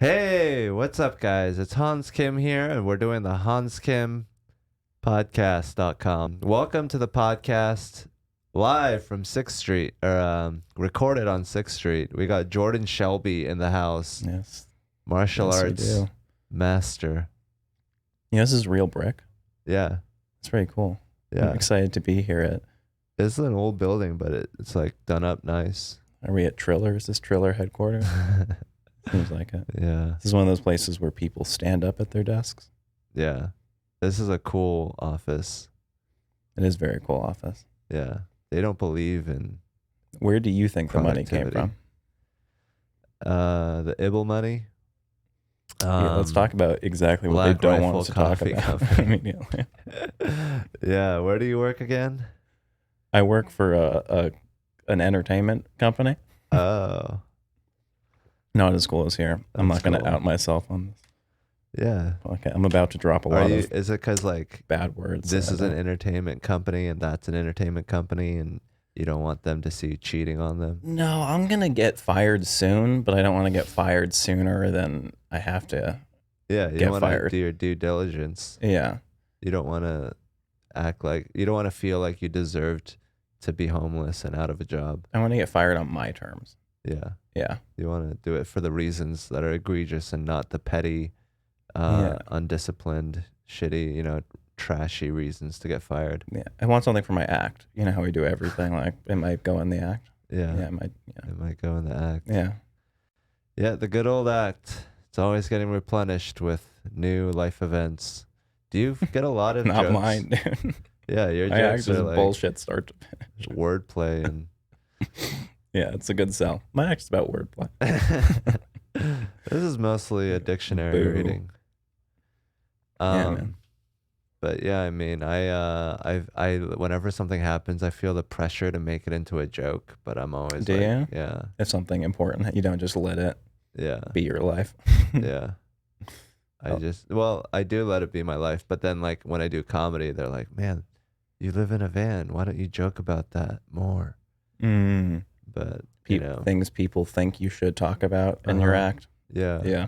Hey, what's up, guys? It's Hans Kim here, and we're doing the Hans Kim podcast.com. Welcome to the podcast live from 6th Street, or recorded on 6th Street. We got Jordan Shelby in the house, Yes. martial Yes, we arts do. master. You know, this is real brick. Yeah, It's pretty cool. yeah. I'm excited to be here at, It's an old building, but it's like done up nice. are we at Triller? Is this Triller headquarters? Seems like it. Yeah, This is one of those places where people stand up at their desks. yeah. This is a cool office. It is a very cool office. Yeah, they don't believe in Where do you think the money came Productivity. from? the Ibble money. Yeah, let's talk about exactly what Black they don't Rifle want us to talk Coffee about Company. immediately. Yeah, where do you work again? I work for an entertainment company. Oh, Not as cool as here. I'm That's not going to cool. out myself on this. yeah. Okay, I'm about to drop a Are lot you? of Is it because like bad words. this that is I an don't- entertainment company and that's an entertainment company, and you don't want them to see you cheating on them? No, I'm going to get fired soon, but I don't want to get fired sooner than I have to. Yeah, you Get want to fired. do your due diligence. Yeah. You don't want to act like you don't want to feel like you deserved to be homeless and out of a job. I want to get fired on my terms. Yeah, Yeah. you want to do it for the reasons that are egregious and not the petty, Yeah. undisciplined, shitty, trashy reasons to get fired. Yeah. I want something for my act. You know how we do everything. Like, it might go in the act. Yeah, Yeah. It might. Yeah. it might go in the act. Yeah. Yeah, the good old act. It's always getting replenished with new life events. Do you get a lot of Not jokes? mine, dude. Yeah, your My act jokes is are like bullshit start to finish. wordplay and Yeah. It's a good sell. My act's about wordplay. this is mostly a dictionary Boo. reading. Yeah, man. But yeah, I mean, I whenever something happens, I feel the pressure to make it into a joke, but I'm always Do like, you? yeah, If something important, you don't just let it yeah, be your life. yeah. Oh. I do let it be my life, but then like when I do comedy, they're like, man, you live in a van. Why don't you joke about that more? Mm. But Things people think you should talk about in your Uh-huh. act. yeah, Yeah.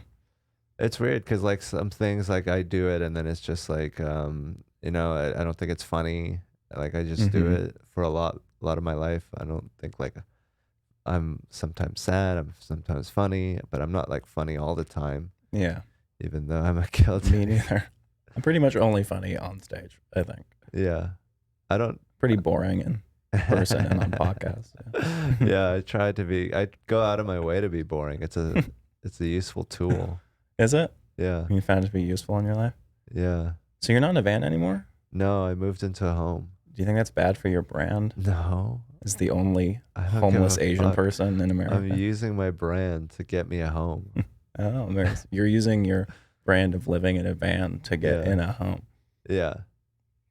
it's weird because like some things like I do it and then it's just like I don't think it's funny. Like I just do Mhm. it for a lot of my life. I don't think like I'm sometimes sad, I'm sometimes funny, but I'm not like funny all the time, Yeah. even though I'm a guilty. Me neither. I'm pretty much only funny on stage, I think. Yeah, I don't. Pretty boring in person and on podcasts. Yeah. Yeah, I try to be. I go out of my way to be boring. It's a useful tool. Is it? Yeah, You found it to be useful in your life? yeah. So you're not in a van anymore? No, I moved into a home. Do you think that's bad for your brand? No, As the only I don't give homeless a Asian fuck. person in America? I'm using my brand to get me a home. Oh, you're using your brand of living in a van to get Yeah. in a home. Yeah,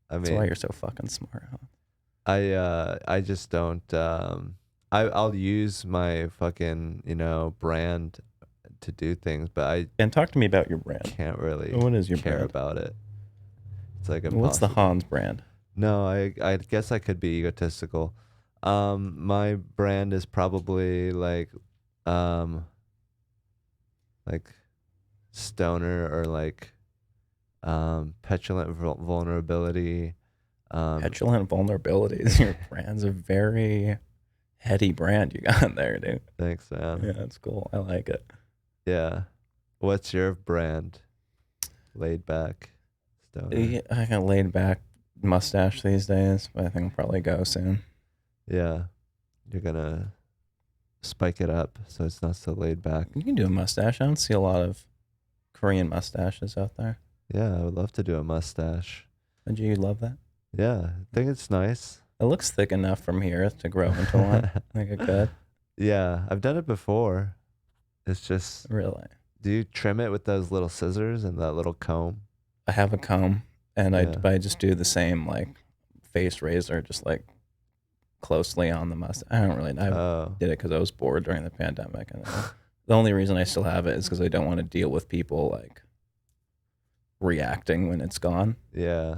I That's mean, why you're so fucking smart, huh? I just don't. I'll use my fucking brand to do things, but I And talk to me about your brand. can't really What is your care brand? about it. It's like What's the impossible. Hans brand? No, I guess I could be egotistical. My brand is probably like stoner or like petulant vulnerability. Petulant vulnerabilities. Your brand's a very heady brand you got there, dude. Thanks, man. Yeah, that's cool. I like it. Yeah. What's your brand? Laid back stoner. Yeah, I got laid back mustache these days, but I think I'll probably go soon. Yeah. You're gonna spike it up so it's not so laid back. You can do a mustache. I don't see a lot of Korean mustaches out there. Yeah, I would love to do a mustache. Would you love that? Yeah, I think it's nice. It looks thick enough from here to grow into one. I think it could. Yeah, I've done it before. It's just, Really. do you trim it with those little scissors and that little comb? I have a comb, and Yeah. I just do the same like face razor, just like closely on the mustache. I don't really. I Oh, did it because I was bored during the pandemic, and the only reason I still have it is because I don't want to deal with people like reacting when it's gone. yeah.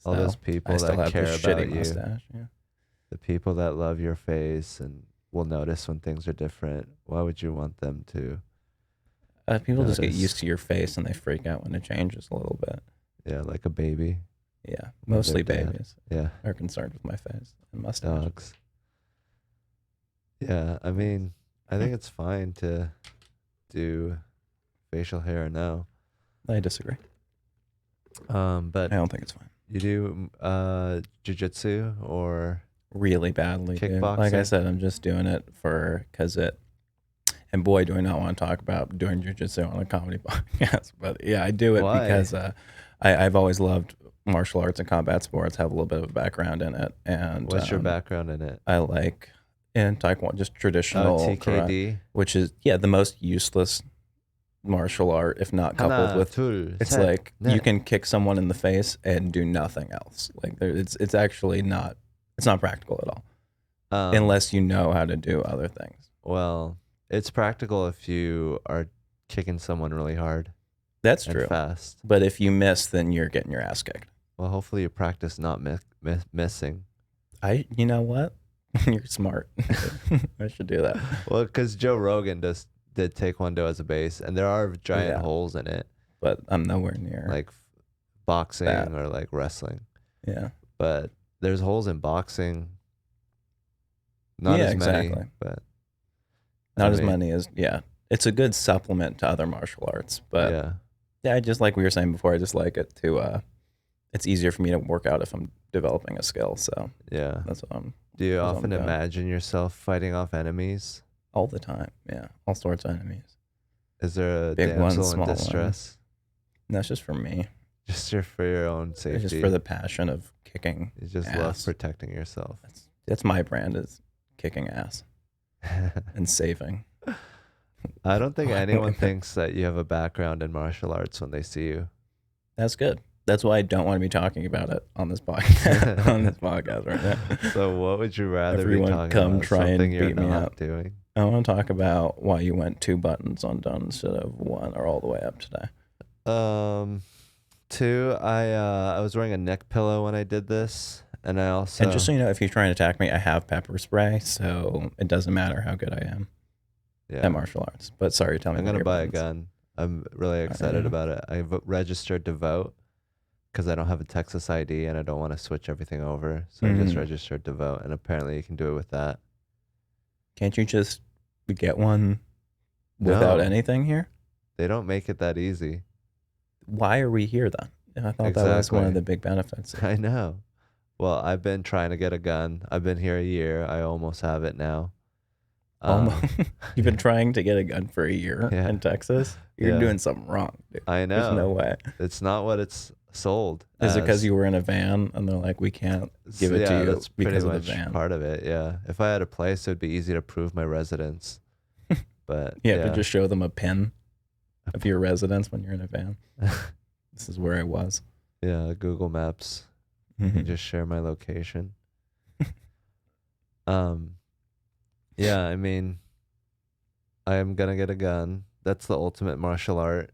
All So those people I still that have care this about shitty you. mustache. Yeah. The people that love your face and will notice when things are different. Why would you want them to People just get notice. used to your face and they freak out when it changes a little bit. Yeah, like a baby. Yeah, Or mostly their dad. babies Yeah, are concerned with my face and mustache. dogs. Yeah, I mean, I think it's fine to do facial hair now. I disagree. But I don't think it's fine. you do jiu-jitsu or Really badly, dude. Like I kickboxing? said, I'm just doing it because it. And boy, do I not want to talk about doing jiu-jitsu on a comedy podcast. But yeah, I do it Why? because I've always loved martial arts and combat sports. Have a little bit of a background in it. And What's your background in it? I like in Taekwondo just traditional karate, TKD. which is the most useless martial art if not coupled with. It's like you can kick someone in the face and do nothing else. Like it's actually not. It's not practical at all unless you know how to do other things. Well, it's practical if you are kicking someone really hard. That's and true. Fast. But if you miss, then you're getting your ass kicked. Well, hopefully you practice not missing. You know what? You're smart. I should do that. Well, because Joe Rogan just did Taekwondo as a base, and there are giant holes in it. But I'm nowhere near like boxing that. or like wrestling. Yeah. But there's holes in boxing. Not as many, but not as many as It's a good supplement to other martial arts, but yeah, just like we were saying before, I just like it to. It's easier for me to work out if I'm developing a skill. So yeah, that's what I'm. Do you often imagine yourself fighting off enemies? All the time, yeah, all sorts of enemies. Is there a big damsel one, small in distress? No, it's just for me. Just for your own safety. It's just for the passion of kicking. You just love protecting yourself. That's my brand, is kicking ass and saving. I don't think anyone thinks that you have a background in martial arts when they see you. That's good. That's why I don't want to be talking about it on this podcast. On this podcast right now. So, what would you rather Everyone be talking come about? try Something and you're beat me not up. doing. I want to talk about why you went 2 buttons undone instead of 1 or all the way up today. 2. I was wearing a neck pillow when I did this, and I also. And just so you know, if you're trying to attack me, I have pepper spray, so it doesn't matter how good I am at martial arts. But sorry, tell me. I'm gonna buy a gun. I'm really excited about it. I registered to vote because I don't have a Texas ID and I don't want to switch everything over. So I just registered to vote, and apparently you can do it with that. Can't you just get one without anything here? They don't make it that easy. Why are we here then? I thought that was one of the big benefits. I know. Well, I've been trying to get a gun. I've been here a year. I almost have it now. You've been trying to get a gun for a year in Texas? You're doing something wrong, dude. I know. There's no way. It's not what it's sold. Is it because you were in a van and they're like, we can't give it to you that's because of the pretty much van? Part of it, yeah. If I had a place, it would be easy to prove my residence. But you have to just show them a pin of your residence when you're in a van. This is where I was. Yeah, Google Maps. You just share my location. Yeah, I mean, I am gonna get a gun. That's the ultimate martial art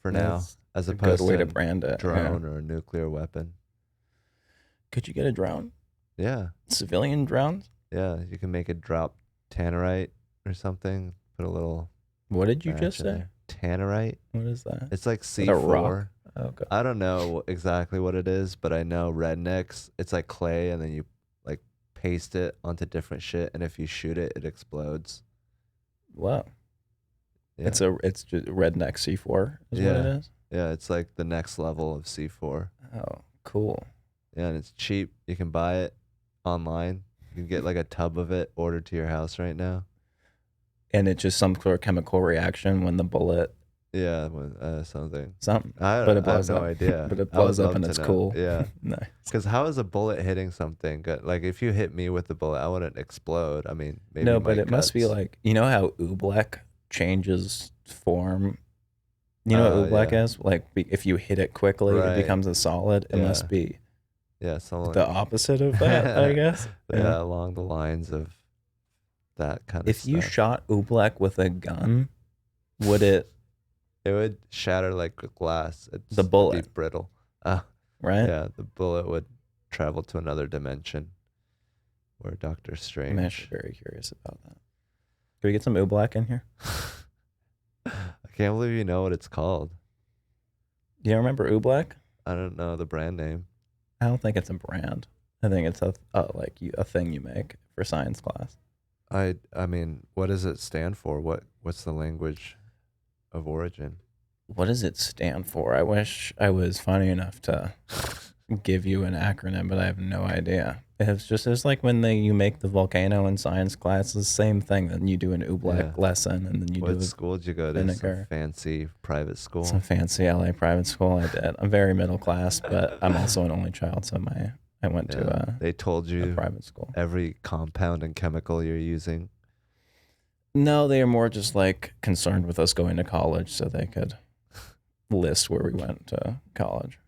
for now, as opposed to a good way to brand it. Drone or a nuclear weapon. Could you get a drone? Yeah. Civilian drones? Yeah, you can make it drop tannerite or something. Put a little. What did you just say? Tannerite. What is that? It's like C4. Okay. I don't know exactly what it is, but I know rednecks. It's like clay, and then you like paste it onto different shit, and if you shoot it, it explodes. Wow. Yeah. It's just redneck C4 is what it is? Yeah, it's like the next level of C4. Oh, cool. Yeah, and it's cheap. You can buy it online. You can get like a tub of it ordered to your house right now. And it's just some sort of chemical reaction when the bullet. Yeah, something. But it blows I have up. no idea. But it blows up and it's cool. Yeah. Nice. Because how is a bullet hitting something? Like if you hit me with the bullet, I wouldn't explode. I mean, maybe no, but it must be like, you know how oobleck changes form? You know what oobleck is? Like if you hit it quickly, it becomes a solid. It must be the opposite of that, I guess. Yeah, along the lines of that kind of stuff. If you shot oobleck with a gun, would it... It would shatter like glass. The bullet would be brittle. Right? Yeah, the bullet would travel to another dimension where Doctor Strange. I'm actually very curious about that. Can we get some oobleck in here? I can't believe you know what it's called. Do you remember Oobleck? I don't know the brand name. I don't think it's a brand. I think it's a thing you make for science class. I mean, what does it stand for? What's the language of origin? What does it stand for? I wish I was funny enough to give you an acronym, but I have no idea. It's like when you make the volcano in science class, it's the same thing. Then you do an Oobleck lesson, and then you do. What school did you go to? Some fancy private school. Some fancy LA private school. I did. I'm very middle class, but I'm also an only child, so I went to they told you a private school. Every compound and chemical you're using. No, they are more just like concerned with us going to college, so they could list where we went to college.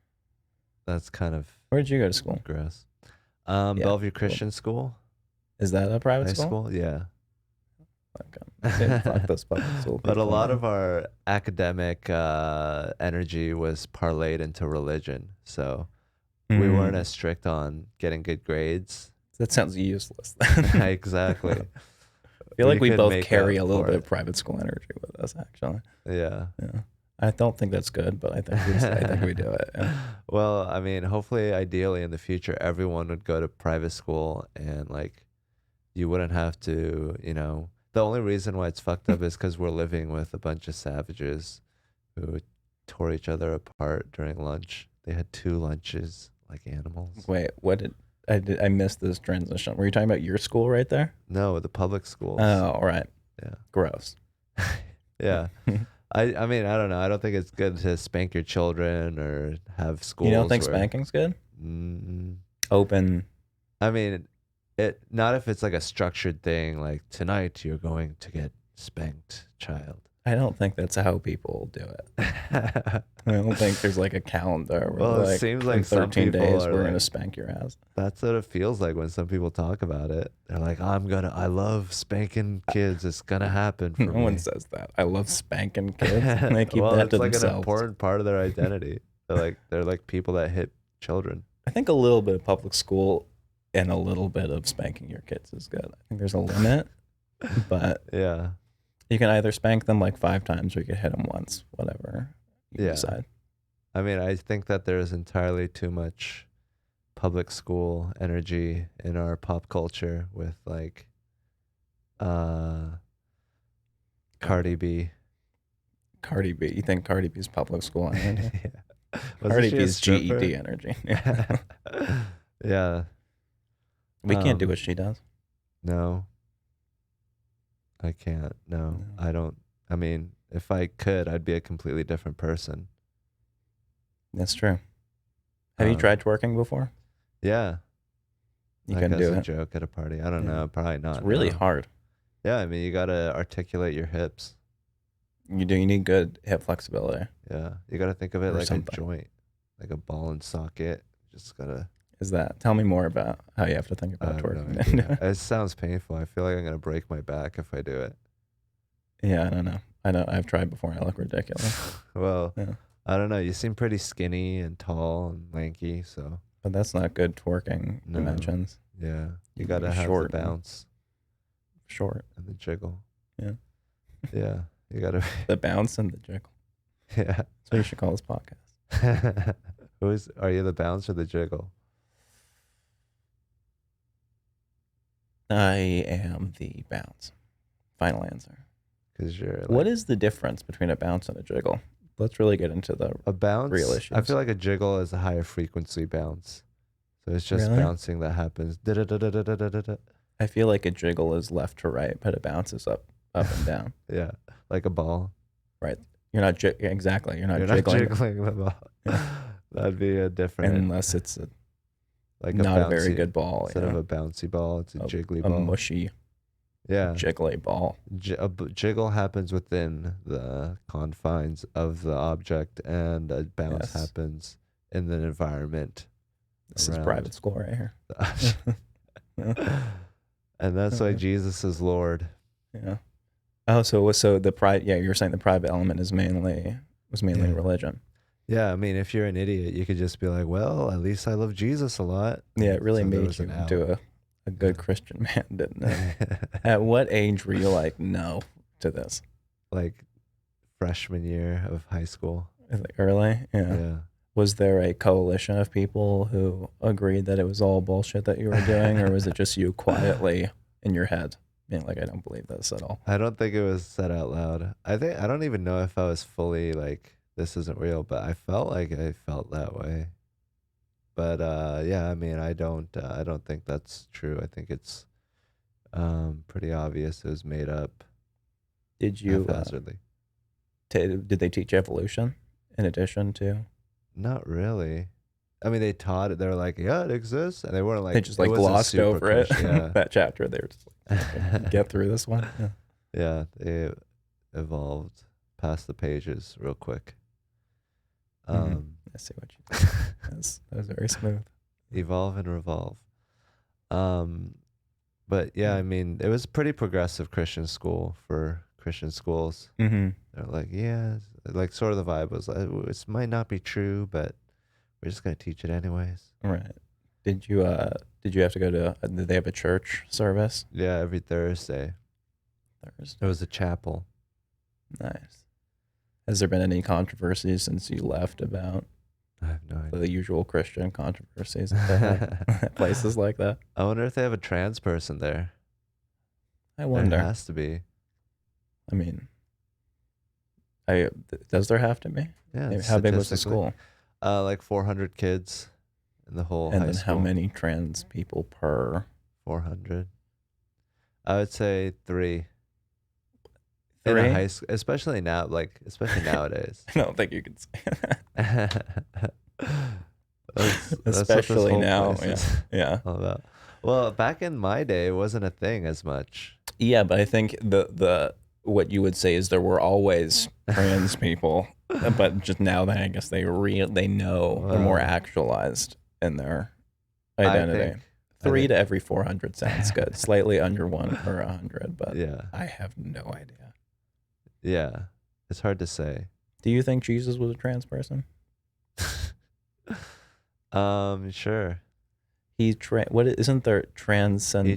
That's kind of. Where did you go to school? Gross. Bellevue Christian School. Is that a private High school? Yeah. Okay. Fuck this public school. But a lot of our academic energy was parlayed into religion, so we weren't as strict on getting good grades. That sounds useless. Exactly. I feel like we both carry a little bit of private school energy with us, actually. Yeah. I don't think that's good, but I think we do it. Yeah. Well, I mean, hopefully, ideally, in the future, everyone would go to private school, and like, you wouldn't have to. The only reason why it's fucked up is because we're living with a bunch of savages who tore each other apart during lunch. They had 2 lunches like animals. Wait, I missed this transition. Were you talking about your school right there? No, the public schools. Oh, all right. Yeah. Gross. Yeah. I mean, I don't know. I don't think it's good to spank your children or have schools. You don't think spanking's good? Open. I mean, not if it's like a structured thing, like tonight you're going to get spanked, child. I don't think that's how people do it. I don't think there's like a calendar where it seems like in 13 days we're like, going to spank your ass. That's what it feels like when some people talk about it. They're like, I love spanking kids. It's going to happen for me. No one says that. I love spanking kids. They keep that to like themselves. An important part of their identity. They're like people that hit children. I think a little bit of public school and a little bit of spanking your kids is good. I think there's a limit, but yeah. You can either spank them like 5 times or you can hit them once, whatever you decide. I mean, I think that there's entirely too much public school energy in our pop culture with like Cardi B. Cardi B. You think Cardi B's public school energy? Yeah. Cardi B's GED energy. Yeah. We can't do what she does. No. I can't. No, I don't. I mean, if I could, I'd be a completely different person. That's true. Have you tried twerking before? Yeah. You couldn't do it. As a joke at a party. I don't know. Probably not. It's really hard. Yeah, I mean, you got to articulate your hips. You do. You need good hip flexibility. Yeah. You got to think of it like a joint, like a ball and socket. Just got to. Tell me more about how you have to think about twerking. No it sounds painful. I feel like I'm going to break my back if I do it. Yeah, I don't know. I've tried before and I look ridiculous. Well, I don't know. You seem pretty skinny and tall and lanky, so. But that's not good twerking dimensions. Yeah. You got to have the bounce. Short. And the jiggle. Yeah. Yeah. You got to. The bounce and the jiggle. Yeah. That's what you should call this podcast. Are you the bounce or the jiggle? I am the bounce. Final answer. Because you're. Like, what is the difference between a bounce and a jiggle? Let's really get into a bounce. Real issues. I feel like a jiggle is a higher frequency bounce, so it's just bouncing that happens. I feel like a jiggle is left to right, but a bounce is up and down. Yeah, like a ball. Right. You're not exactly. You're not jiggling the ball. Yeah. That'd be a different. Unless it's like not a very good ball. Instead of a bouncy ball, it's a jiggly ball. A mushy. Yeah. Jiggly ball. A jiggle happens within the confines of the object, and a bounce happens in the environment. This is private school right here. And that's why Jesus is Lord. Yeah. Oh, so the private. Yeah, you're saying the private element was mainly religion. Yeah, I mean, if you're an idiot, you could just be like, "Well, at least I love Jesus a lot." Yeah, it really made you into a good Christian man, didn't it? At what age were you like, no to this? Like, freshman year of high school. Like early? Yeah. Yeah. Was there a coalition of people who agreed that it was all bullshit that you were doing, or was it just you quietly in your head being like, I don't believe this at all? I don't think it was said out loud. I don't even know if I was fully like, this isn't real, but I felt like I felt that way. But yeah, I mean, I don't think that's true. I think it's pretty obvious it was made up. Did you haphazardly. Did they teach evolution in addition to? Not really. I mean, they taught it. They were like, yeah, it exists, and they weren't like, they just like glossed over it. Yeah. That chapter, they were just like, get through this one. Yeah. Yeah, they evolved past the pages real quick. I see what you did. That was very smooth. Evolve and revolve. But yeah, I mean, it was a pretty progressive Christian school for Christian schools. Mm-hmm. They're like, yeah, like sort of the vibe was like, it might not be true, but we're just gonna teach it anyways. Right. Did you have to go to? Did they have a church service? Yeah, every Thursday. It was a chapel. Nice. Has there been any controversies since you left about? I have no idea. The usual Christian controversies that they have places like that. I wonder if they have a trans person there. I wonder. There has to be. I mean, does there have to be? Yeah. How big was the school? Like 400 kids in the whole high school. And then how many trans people per? 400. I would say 3. 3? In a high school, especially nowadays. I don't think you can say that. Especially now. Yeah. All about. Well, back in my day, it wasn't a thing as much. Yeah, but I think the what you would say is there were always trans people, but just now I guess they know they're more actualized in their identity. 3 to every 400 sounds good. Slightly under 1 per 100, but yeah, I have no idea. Yeah, it's hard to say. Do you think Jesus was a trans person? Sure. Isn't there transcend?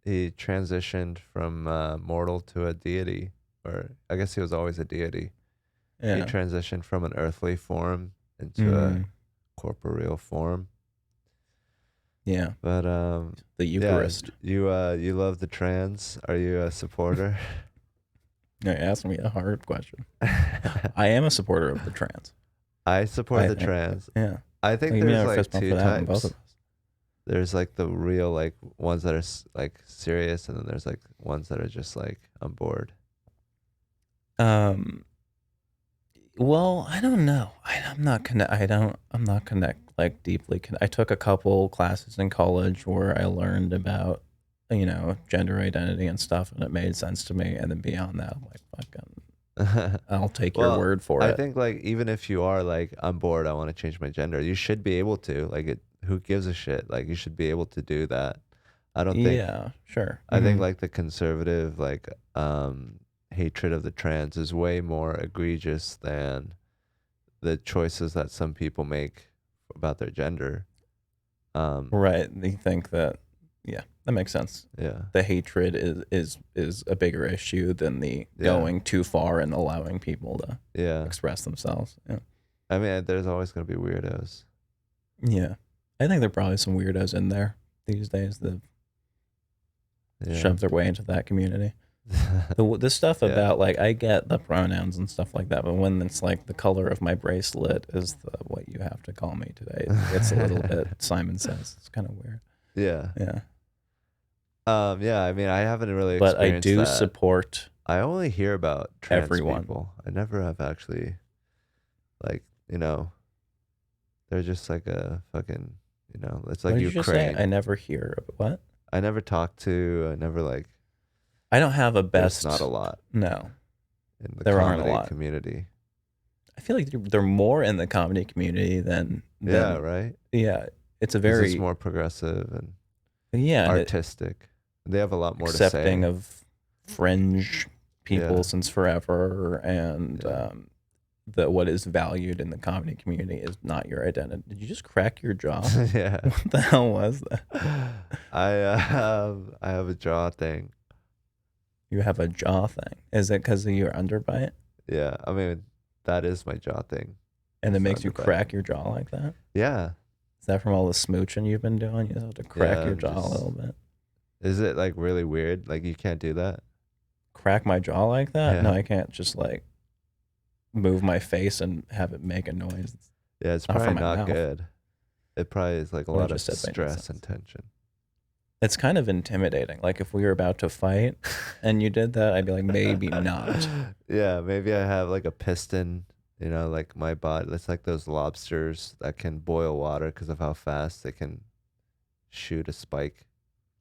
He transitioned from mortal to a deity, or I guess he was always a deity. Yeah. He transitioned from an earthly form into a corporeal form. Yeah. But the Eucharist. Yeah, you love the trans. Are you a supporter? No, you asked me a hard question. I am a supporter of the trans. I support the trans. Yeah. I think there's like 2 types. Both of us. There's like the real like ones that are like serious, and then there's like ones that are just like on board. Well, I don't know. I'm not deeply I took a couple classes in college where I learned about, gender identity and stuff, and it made sense to me. And then beyond that, I'm like, fucking, I'll take your word for it. I think like even if you are like on board, I want to change my gender, you should be able to. Like, who gives a shit? Like, you should be able to do that. I don't think. Yeah, sure. I think like the conservative hatred of the trans is way more egregious than the choices that some people make about their gender. Right. They think that, yeah, that makes sense. Yeah. The hatred is a bigger issue than the going too far and allowing people to express themselves. Yeah. I mean, there's always going to be weirdos. Yeah. I think there are probably some weirdos in there these days that shove their way into that community. The stuff about like, I get the pronouns and stuff like that, but when it's like the color of my bracelet is what you have to call me today, it's a little bit Simon Says. It's kind of weird. Yeah. Yeah. Yeah, I mean, I haven't really but I experienced do that. support I only hear about trans everyone. People. I never have actually, like, they're just like a fucking, it's like what did Ukraine. You just say? I never hear of what? I never talk to, I never like. I don't have a best. There's not a lot. No. In the there comedy aren't a lot. Community. I feel like they're more in the comedy community than yeah, right? Yeah. It's a very. It's more progressive and artistic. They have a lot more to say. Accepting of fringe people since forever, and what is valued in the comedy community is not your identity. Did you just crack your jaw? Yeah. What the hell was that? I have a jaw thing. You have a jaw thing. Is it because you're underbite? Yeah, I mean, that is my jaw thing. And it It's makes you underbite. crack your jaw like that? Yeah. Is that from all the smooching you've been doing? You have to crack Yeah, your I'm jaw a just. little bit. Is it like really weird? Like you can't do that? Crack my jaw like that? No, Yeah. I can't just like move my face and have it make a noise. Yeah, it's Not probably from my not mouth. good. It probably is like a Well, I lot of just said that makes stress sense. and tension. It's kind of intimidating. Like if we were about to fight and you did that, I'd be like, maybe not. Yeah, maybe I have like a piston, like my body. It's like those lobsters that can boil water because of how fast they can shoot a spike,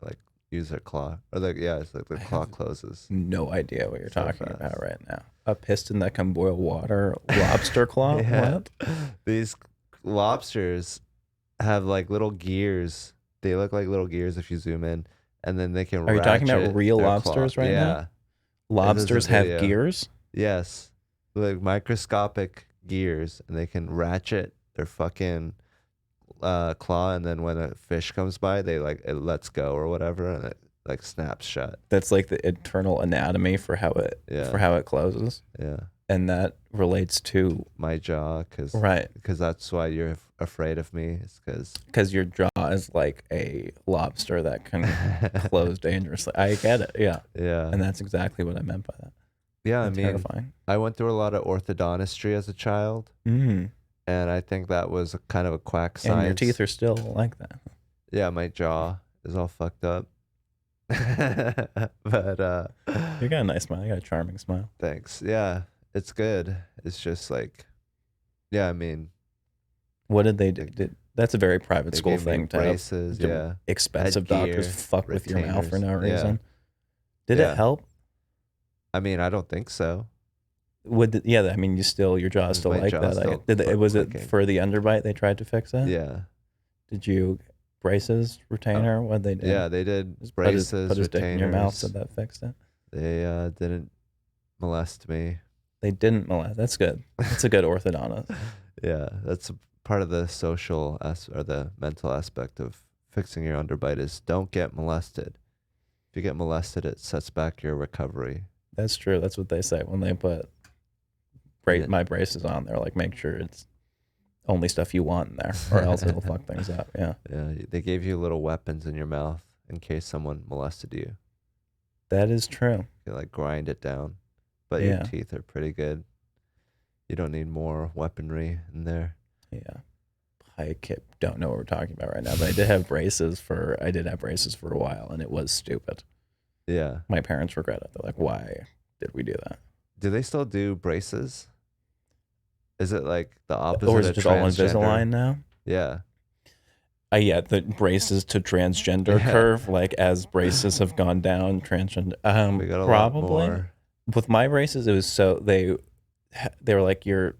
like use their claw. Or like, yeah, it's like the I claw have closes no idea what you're so talking fast. about right now. A piston that can boil water, lobster claw? Yeah. What? These lobsters have like little gears. They look like little gears if you zoom in, and then they can Are you talking about ratchet real their claw. lobsters right now? Yeah. There's a Lobsters have video. gears? Yes. Like microscopic gears, and they can ratchet their fucking claw, and then when a fish comes by, they like it lets go or whatever, and it like snaps shut. That's like the internal anatomy for how it closes. Yeah. And that relates to My jaw, right, because that's why you're afraid of me. It's because your jaw is like a lobster that can close dangerously. I get it, yeah. Yeah. And that's exactly what I meant by that. Yeah, That's terrifying. I went through a lot of orthodontistry as a child, Mm. and I think that was kind of a quack science. And your teeth are still like that. Yeah, my jaw is all fucked up. But You got a nice smile. You got a charming smile. thanks. Yeah, it's good. It's just like, yeah, I mean, What did they do? That's a very private they school gave me thing to have braces. Yeah, expensive headgear, doctors fuck with your mouth for no retainers. Yeah. reason. Did Yeah. it help? I mean, I don't think so. I mean, your jaw is still My like jaw's that. still Was clicking. it for the underbite they tried to fix it? Yeah, Did you braces, retainer? What they did? yeah, they did Just braces, put his dick in your mouth, retainers. so that fixed it. They didn't molest me. They didn't molest. That's good. That's a good orthodontist. Yeah, that's part of the social or the mental aspect of fixing your underbite is don't get molested. If you get molested, it sets back your recovery. That's true. That's what they say when they put Yeah. my braces on. They're like, make sure it's only stuff you want in there, or else it'll fuck things up. Yeah, Yeah, they gave you little weapons in your mouth in case someone molested you. that is true. You like grind it down, but Yeah. your teeth are pretty good. You don't need more weaponry in there. Yeah. I don't know what we're talking about right now, but I did have braces for a while, and it was stupid. Yeah. My parents regret it. They're like, why did we do that? Do they still do braces? Is it like the opposite Or is it of just all transgender? Invisalign now? Yeah. Yeah, the braces to transgender Yeah. curve, like as braces have gone down, transgender. We got a lot Probably. more. With my braces, it was so they were like, your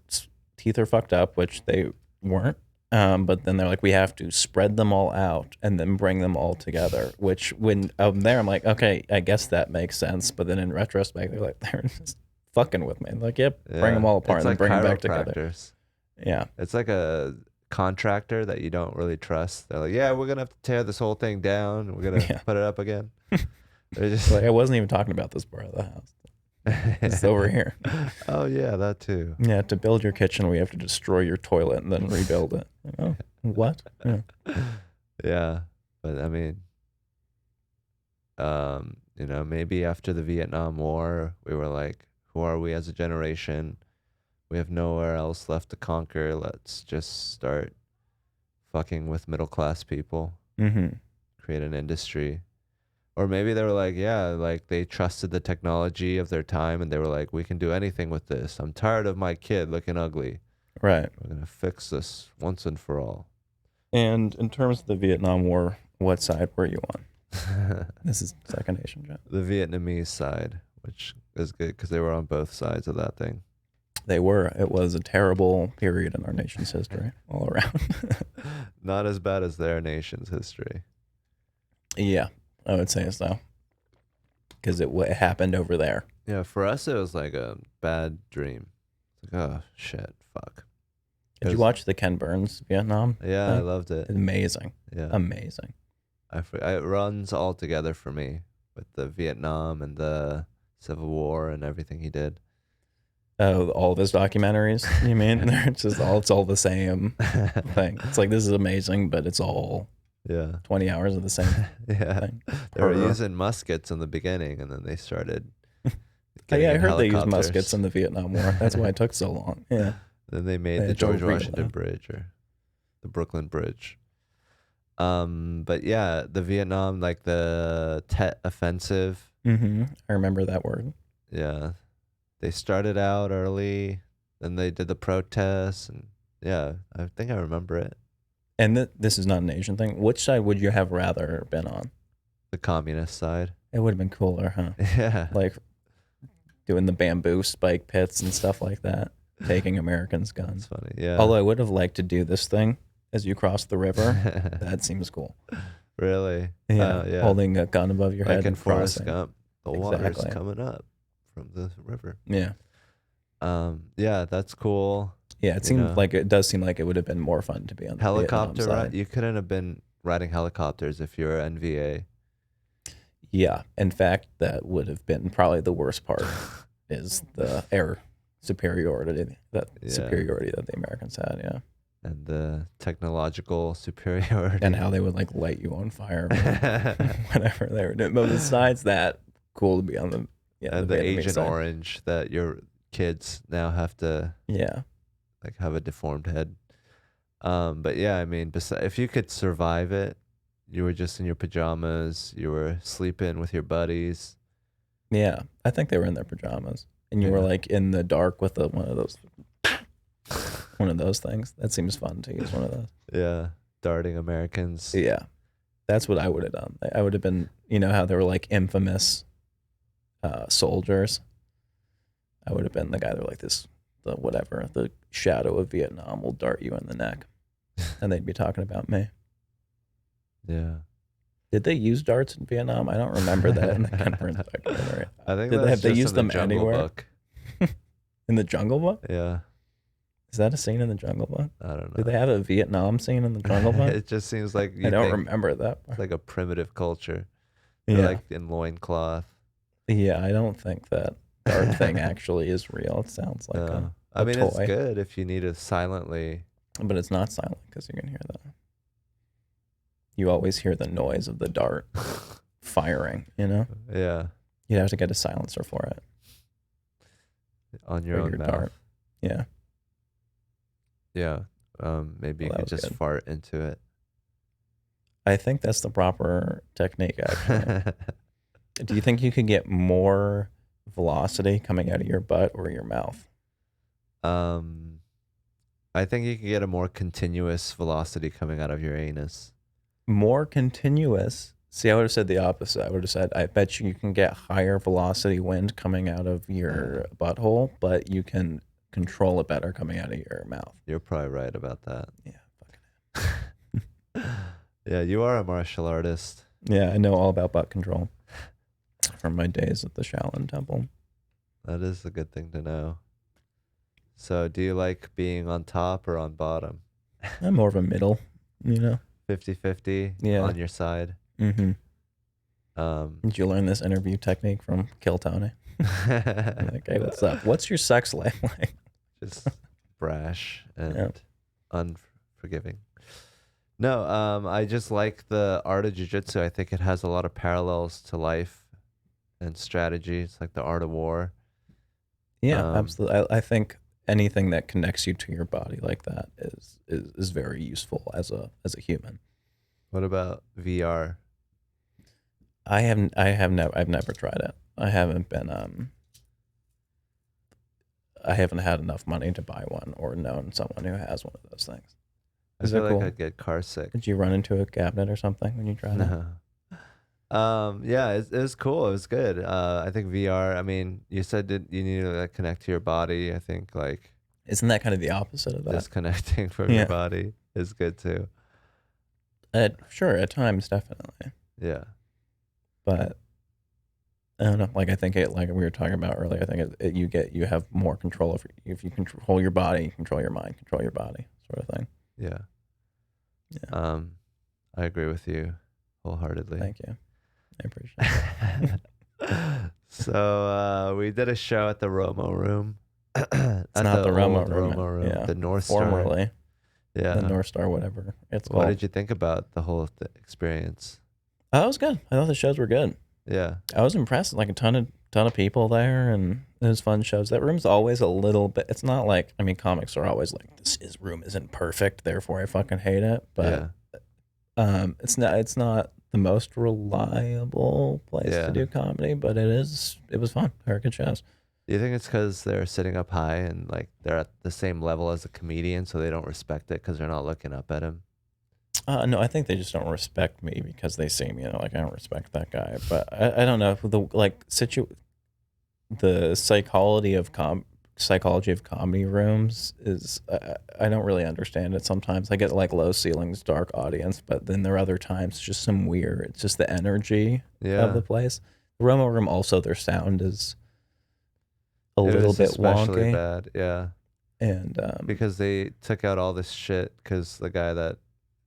teeth are fucked up, which they weren't. But then they're like, we have to spread them all out and then bring them all together. Which when I'm there, I'm like, okay, I guess that makes sense. But then in retrospect, they're like, they're just fucking with me. Like, yep, bring them all apart It's and like then bring them back together. chiropractors. Yeah. It's like a contractor that you don't really trust. They're like, yeah, we're gonna have to tear this whole thing down. We're gonna put it up again. They're just Like, I wasn't even talking about this part of the house. It's over here. Oh yeah, that too. Yeah, to build your kitchen, we have to destroy your toilet and then rebuild it. Oh, what? Yeah. Yeah, but I mean, maybe after the Vietnam War, we were like, who are we as a generation? We have nowhere else left to conquer. Let's just start fucking with middle class people, Mm-hmm. create an industry. Or maybe they were like, yeah, like they trusted the technology of their time and they were like, we can do anything with this. I'm tired of my kid looking ugly. Right. We're going to fix this once and for all. And in terms of the Vietnam War, what side were you on? This is Second Nation, Jeff. The Vietnamese side, which is good because they were on both sides of that thing. They were. It was a terrible period in our nation's history all around. Not as bad as their nation's history. Yeah, I would say so. Because it happened over there. Yeah, for us, it was like a bad dream. It's like, oh, shit, fuck. Did you watch the Ken Burns Vietnam? Yeah, thing? I loved it. Amazing. Yeah. Amazing. It runs all together for me with the Vietnam and the Civil War and everything he did. Oh, all of his documentaries, you mean? It's all the same thing. It's like, this is amazing, but it's all 20 hours of the same thing. They were using muskets in the beginning, and then they started getting I heard they used muskets in the Vietnam War. That's why it took so long. Yeah. Then they made the George Washington Bridge, or the Brooklyn Bridge. But yeah, the Vietnam, like the Tet Offensive. I remember that word. Yeah. They started out early, then they did the protests, and yeah, I think I remember it. And this is not an Asian thing. Which side would you have rather been on? The communist side. It would have been cooler, huh? Yeah. Like doing the bamboo spike pits and stuff like that, taking Americans' guns. That's funny, yeah. Although I would have liked to do this thing as you cross the river. That seems cool. Really? Yeah. Holding a gun above your head like in and Forrest Gump. The water's coming up from the river. Yeah. Yeah, that's cool. Yeah, it does seem like it would have been more fun to be on the helicopter ride. You couldn't have been riding helicopters if you were NVA. Yeah, in fact, that would have been probably the worst part. Is the air superiority that the Americans had. Yeah, and the technological superiority, and how they would like light you on fire, whatever they were doing. But besides that, cool to be on the and the Agent Orange that your kids now have to like have a deformed head. But yeah, I mean, if you could survive it, you were just in your pajamas, you were sleeping with your buddies. Yeah, I think they were in their pajamas, and you were like in the dark with one of those things. That seems fun to use one of those. Yeah, darting Americans. Yeah, that's what I would have done. I would have been, you know how they were like infamous soldiers. I would have been the guy that like the shadow of Vietnam will dart you in the neck, and they'd be talking about me. Yeah. Did they use darts in Vietnam? I don't remember that in the Conference documentary. I think have they used them anywhere? Book. In the Jungle Book? Yeah. Is that a scene in the Jungle Book? I don't know. Do they have a Vietnam scene in the Jungle Book? It just seems like I don't remember that part. It's like a primitive culture. They're like in loincloth. Yeah, I don't think that dart thing actually is real. It sounds like a I mean, toy. It's good if you need to silently. But it's not silent because you can hear that. You always hear the noise of the dart firing, you know? Yeah. You'd have to get a silencer for it. On your own mouth. Dart. Yeah. Yeah. Maybe you could just fart into it. I think that's the proper technique, actually. Do you think you could get more velocity coming out of your butt or your mouth? I think you could get a more continuous velocity coming out of your anus. More continuous? See, I would have said the opposite. I would have said, I bet you can get higher velocity wind coming out of your butthole, but you can control it better coming out of your mouth. You're probably right about that. Yeah, fucking Yeah, you are a martial artist. Yeah, I know all about butt control from my days at the Shaolin Temple. That is a good thing to know. So do you like being on top or on bottom? I'm more of a middle, you know? 50-50 on your side. Mm-hmm. Did you learn this interview technique from Kill Tony? Like, hey, what's up? What's your sex life like? Just brash and unforgiving. No, I just like the art of jiu-jitsu. I think it has a lot of parallels to life and strategy. It's like the art of war. Yeah, absolutely. I think anything that connects you to your body like that is very useful as a human. What about VR? I've never tried it. I haven't had enough money to buy one or known someone who has one of those things. I feel like I'd get car sick. Did you run into a cabinet or something when you tried it? Yeah, it was cool. It was good. I think VR, I mean, you said you need to connect to your body. I think isn't that kind of the opposite of that? Disconnecting from your body is good too. Sure, at times, definitely. Yeah. But I don't know. I think like we were talking about earlier, I think you have more control if you control your body, you control your mind, control your body, sort of thing. Yeah. Yeah. I agree with you wholeheartedly. Thank you. I appreciate it. So we did a show at the Romo Room. It's not the Roma room. Yeah. The North Formerly. Star. Yeah. The North Star, whatever it's called. What did you think about the whole experience? Oh, it was good. I thought the shows were good. Yeah. I was impressed. Like a ton of people there, and it was fun shows. That room's always a little bit. It's not like, I mean, comics are always like, room isn't perfect, therefore I fucking hate it. But it's not the most reliable place to do comedy, but it was fun. Very good shows. Do you think it's because they're sitting up high and like they're at the same level as a comedian, so they don't respect it because they're not looking up at him? No, I think they just don't respect me because they see me, like I don't respect that guy. But I don't know, the psychology of comedy rooms is I don't really understand it. Sometimes I get like low ceilings, dark audience, but then there are other times just some weird. It's just the energy of the place. The Roma room also, their sound is a little bit especially wonky. Bad, yeah. And because they took out all this shit because the guy that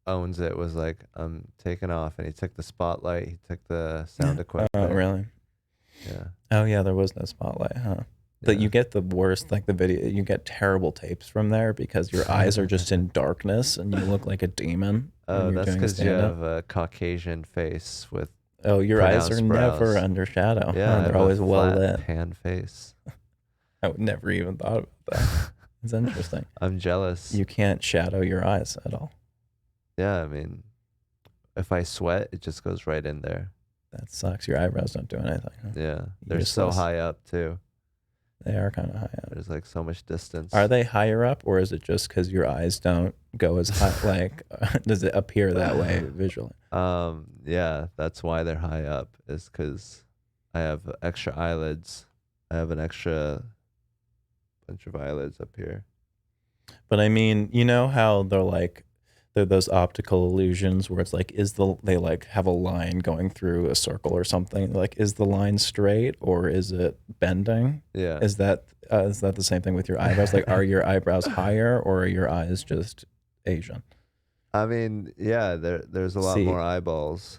owns it was like, I'm taking off, and he took the spotlight, he took the sound equipment. Oh, really? Yeah. Oh, yeah, there was no spotlight, huh? But you get the worst, like the video, you get terrible tapes from there because your eyes are just in darkness and you look like a demon. Oh, that's because you have a Caucasian face with. Oh, your eyes are never under shadow. Yeah, they're always well lit. Pan face. I would never even thought about that. It's interesting. I'm jealous. You can't shadow your eyes at all. Yeah, I mean, if I sweat, it just goes right in there. That sucks. Your eyebrows don't do anything. Huh? Yeah, they're so high up too. They are kind of high up. There's like so much distance. Are they higher up, or is it just because your eyes don't go as high? Like, does it appear that way visually? Yeah, that's why they're high up. Is because I have extra eyelids. I have an extra bunch of eyelids up here. But I mean, you know how they're those optical illusions where it's like, they like have a line going through a circle or something. Like, is the line straight or is it bending? Yeah. Is that the same thing with your eyebrows? Like, are your eyebrows higher or are your eyes just Asian? I mean, yeah, there's a lot more eyeballs.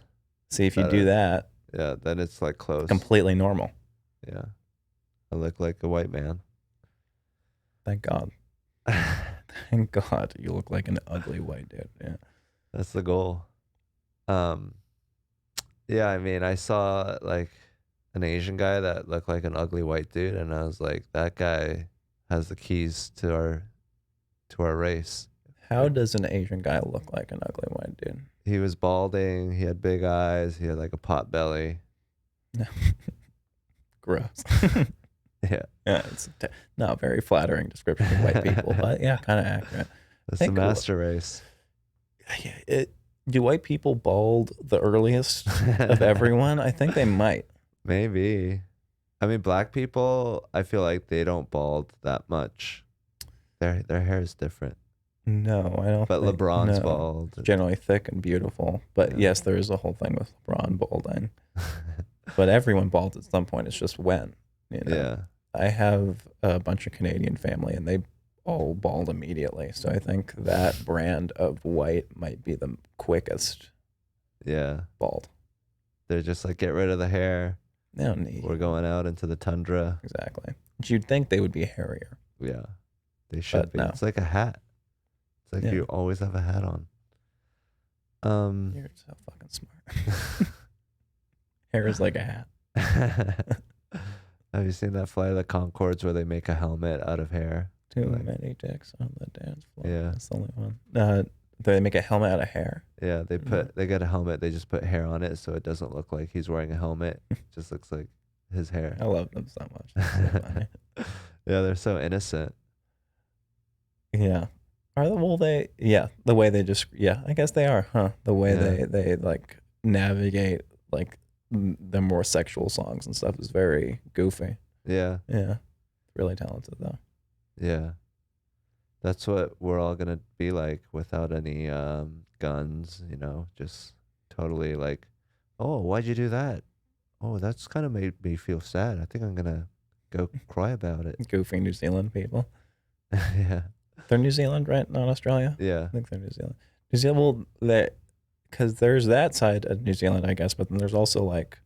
See, if you do that. Yeah, then it's like close. Completely normal. Yeah. I look like a white man. Thank God. Thank God you look like an ugly white dude. Yeah. That's the goal. Yeah, I mean, I saw like an Asian guy that looked like an ugly white dude, and I was like, that guy has the keys to our race. How does an Asian guy look like an ugly white dude? He was balding, he had big eyes, he had like a pot belly. Gross. Yeah. Yeah, it's not a very flattering description of white people, but yeah, kind of accurate. That's the master race. Yeah, do white people bald the earliest of everyone? I think they might. Maybe. I mean, black people, I feel like they don't bald that much. Their hair is different. No, I don't. But LeBron's bald. It's generally thick and beautiful. But yes, there is a whole thing with LeBron balding. But everyone balds at some point. It's just when. You know? Yeah. I have a bunch of Canadian family and they all bald immediately. So I think that brand of white might be the quickest. Yeah. Bald. They're just like, get rid of the hair. They don't need. We're going out into the tundra. Exactly. But you'd think they would be hairier. Yeah. They should be. No. It's like a hat. It's like you always have a hat on. You're so fucking smart. Hair is like a hat. Have you seen that Flight of the Conchords where they make a helmet out of hair? Too many dicks on the dance floor. Yeah. That's the only one. They make a helmet out of hair. Yeah, they get a helmet, they just put hair on it so it doesn't look like he's wearing a helmet. It just looks like his hair. I love them so much. So funny. Yeah, they're so innocent. Yeah. The way they just, I guess they are, huh? The way they like navigate like the more sexual songs and stuff is very goofy. Yeah. Yeah. Really talented though. Yeah. That's what we're all going to be like without any guns, you know, just totally like, oh, why'd you do that? Oh, that's kind of made me feel sad. I think I'm going to go cry about it. Goofy New Zealand people. Yeah. They're New Zealand, right? Not Australia? Yeah. I think they're New Zealand. New Zealand, well, because there's that side of New Zealand, I guess, but then there's also like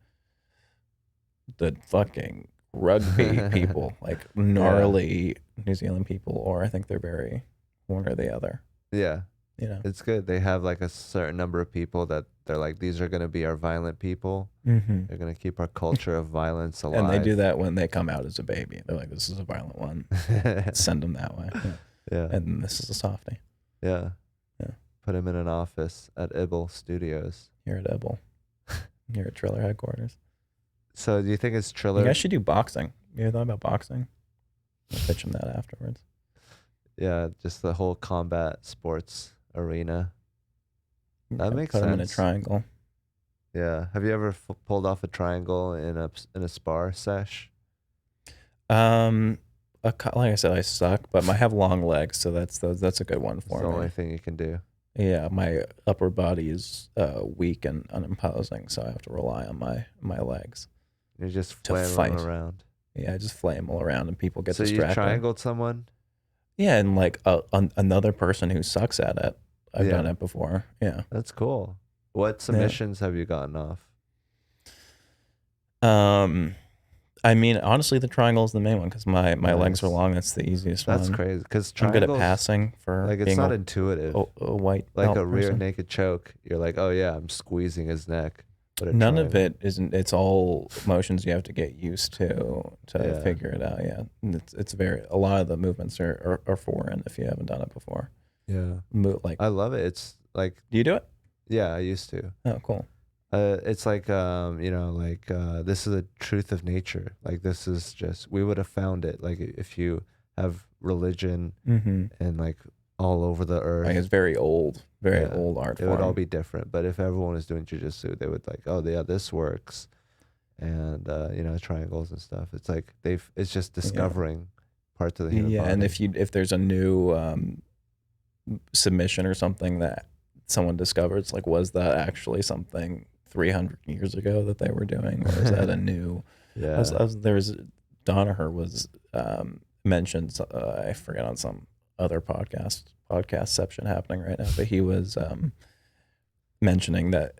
the fucking rugby people, like gnarly New Zealand people, or I think they're very one or the other. Yeah. You know, it's good. They have like a certain number of people that they're like, these are going to be our violent people. mm-hmm. They're going to keep our culture of violence alive. And they do that when they come out as a baby. They're like, this is a violent one. Send them that way. Yeah. And this is a softie. Yeah. Yeah. Put him in an office at Ibble Studios. Here at Ibble. Here at Triller headquarters. So do you think it's Triller? You guys should do boxing. You ever thought about boxing? I'll pitch him that afterwards. Yeah, just the whole combat sports arena. That makes sense. Put him in a triangle. Yeah. Have you ever pulled off a triangle in a spar sesh? Like I said, I suck, but I have long legs, so that's a good one for me. It's the only thing you can do. Yeah, my upper body is weak and unimposing, so I have to rely on my legs. You just flailing around. Yeah, I just flammel around, and people get distracted. So you triangled someone? Yeah, and like another person who sucks at it. I've done it before. Yeah, that's cool. What submissions have you gotten off? I mean, honestly, the triangle is the main one because my legs are long. That's the easiest one. That's crazy because I'm good at passing for like it's not intuitive. A white like a rear naked choke. You're like, oh yeah, I'm squeezing his neck. But none of it isn't. It's all motions you have to get used to figure it out. Yeah, it's very. A lot of the movements are foreign if you haven't done it before. Yeah, like I love it. It's like, do you do it? Yeah, I used to. Oh, cool. It's like this is a truth of nature. Like this is just, we would have found it. Like if you have religion and like all over the earth. Like it's very old art form. It would all be different. But if everyone was doing jiu-jitsu, they would like, oh yeah, this works. And triangles and stuff. It's like it's just discovering parts of the human body. And if there's a new submission or something that someone discovers, like, was that actually something 300 years ago that they were doing, or is that a new? Yeah. There was Danaher was mentioned. I forget on some other podcastception happening right now, but he was mentioning that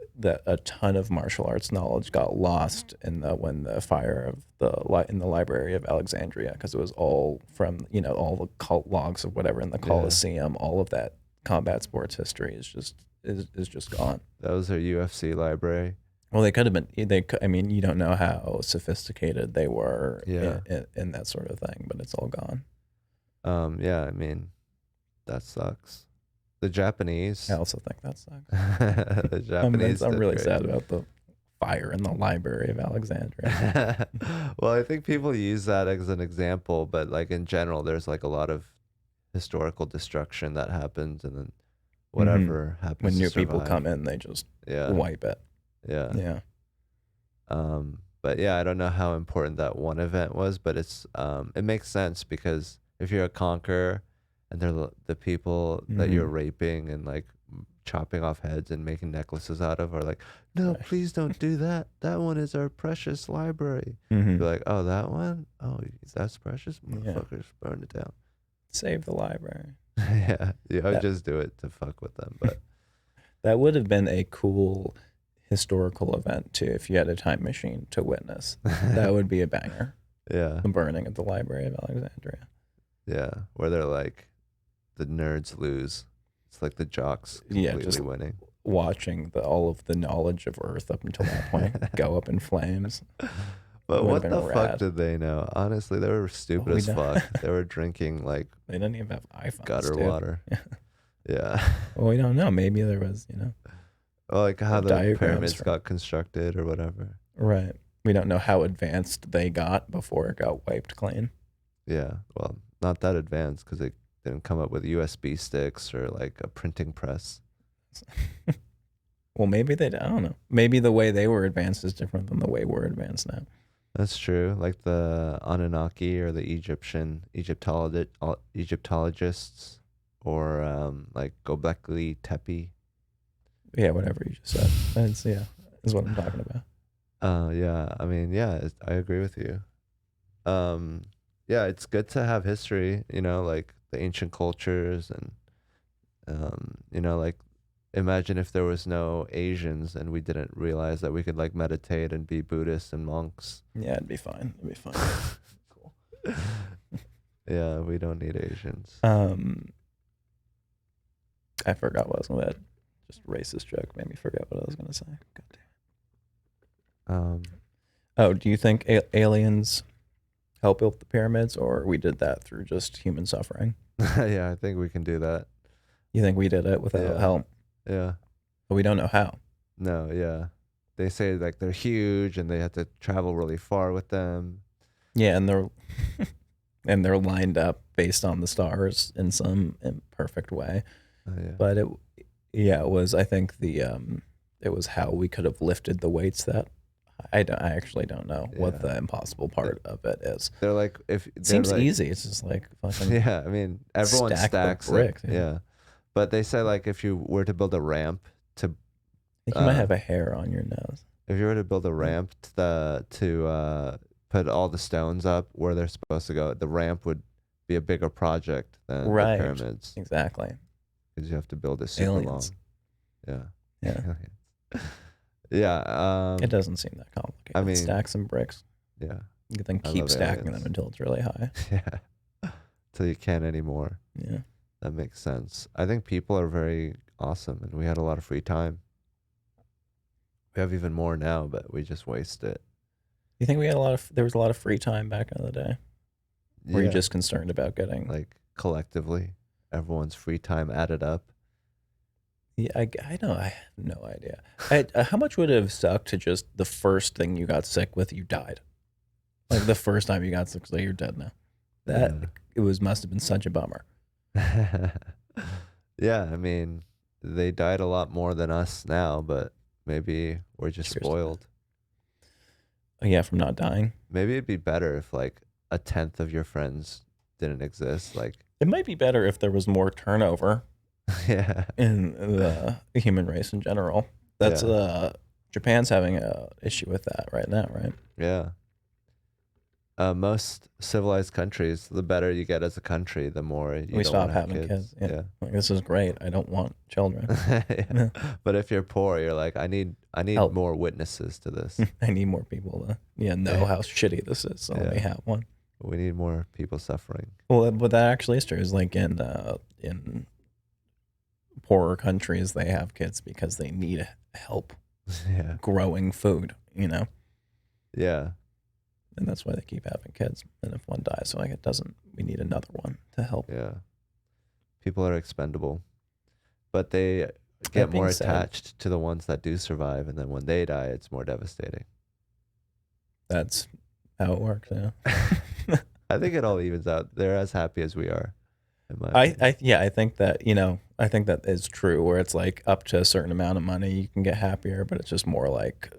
a ton of martial arts knowledge got lost when the fire of in the Library of Alexandria, because it was all from all the cult logs of whatever in the Colosseum. All of that combat sports history is just gone. That was their UFC library. Well, they could have been. I mean, you don't know how sophisticated they were in that sort of thing, but it's all gone. Yeah, I mean, that sucks. The Japanese. I also think that sucks. The Japanese. I'm really sad about the fire in the Library of Alexandria. Well, I think people use that as an example, but like in general, there's like a lot of historical destruction that happens, and then whatever happens when new people come in, they just wipe it. Yeah. But yeah, I don't know how important that one event was, but it makes sense, because if you're a conqueror and they're the people that you're raping and like chopping off heads and making necklaces out of are like, no, please don't do that. That one is our precious library. You're like, oh, that one? Oh, that's precious? Motherfuckers, burn it down. Save the library. I would just do it to fuck with them. But that would have been a cool historical event too, if you had a time machine to witness. That would be a banger. Yeah. The burning of the Library of Alexandria. Yeah, where they're like, the nerds lose. It's like the jocks completely winning. Watching all of the knowledge of Earth up until that point go up in flames. But what the fuck did they know? Honestly, they were stupid as fuck. They were drinking like they didn't even have iPhones. Gutter water. Yeah. Well, we don't know. Maybe there was, well, like how the pyramids got constructed or whatever. Right. We don't know how advanced they got before it got wiped clean. Yeah. Well, not that advanced, because they didn't come up with USB sticks or like a printing press. Well, maybe they. I don't know. Maybe the way they were advanced is different than the way we're advanced now. That's true. Like the Anunnaki or the Egyptologists, or like Göbekli Tepe. Yeah, whatever you just said. Is what I'm talking about. Yeah. I mean, I agree with you. Yeah, it's good to have history, like the ancient cultures, and like, imagine if there was no Asians and we didn't realize that we could like meditate and be Buddhists and monks. Yeah, it'd be fine. Cool. Yeah, we don't need Asians. I forgot what I was going to. Just racist joke made me forget what I was going to say. God damn. Do you think aliens help build the pyramids, or we did that through just human suffering? Yeah, I think we can do that. You think we did it without help? Yeah. But we don't know how. No, yeah. They say like they're huge and they have to travel really far with them. Yeah, and they're lined up based on the stars in some imperfect way. Yeah. But it was, I think it was how we could have lifted the weights that I actually don't know what the impossible part of it is. They're like, if it seems easy, it's just like fucking yeah. I mean, everyone stacks bricks. Yeah. But they say like if you were to build a ramp to, you might have a hair on your nose. If you were to build a ramp to put all the stones up where they're supposed to go, the ramp would be a bigger project than the pyramids. Exactly. Because you have to build it super long. Yeah. Yeah. Yeah. It doesn't seem that complicated. I mean, stack some bricks. Yeah. You then keep stacking them until it's really high. Yeah. Until you can't anymore. Yeah. That makes sense. I think people are very awesome, and we had a lot of free time. We have even more now, but we just waste it. You think there was a lot of free time back in the day? Or were you just concerned about getting like collectively everyone's free time added up? Yeah, I know. I have no idea. How much would it have sucked to just the first thing you got sick with, you died? Like the first time you got sick, so you're dead now. Must have been such a bummer. Yeah, I mean, they died a lot more than us now, but maybe we're just spoiled. Yeah, from not dying. Maybe it'd be better if like 1/10 of your friends didn't exist. Like it might be better if there was more turnover. Yeah. In the human race in general. That's Japan's having a issue with that right now, right? Yeah. Most civilized countries, the better you get as a country, the more we stop having kids. Yeah. Like, this is great. I don't want children. Yeah. But if you're poor, you're like, I need more witnesses to this. I need more people to know how shitty this is. So let me have one. We need more people suffering. Well, but that actually is true. Is like in poorer countries, they have kids because they need help growing food, Yeah. And that's why they keep having kids. And if one dies, we need another one to help. Yeah. People are expendable, but they get more attached to the ones that do survive. And then when they die, it's more devastating. That's how it works. Yeah. I think it all evens out. They're as happy as we are. I think that is true, where it's like up to a certain amount of money you can get happier, but it's just more like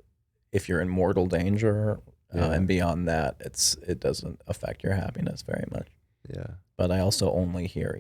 if you're in mortal danger and beyond that, it doesn't affect your happiness very much. Yeah. But I also only hear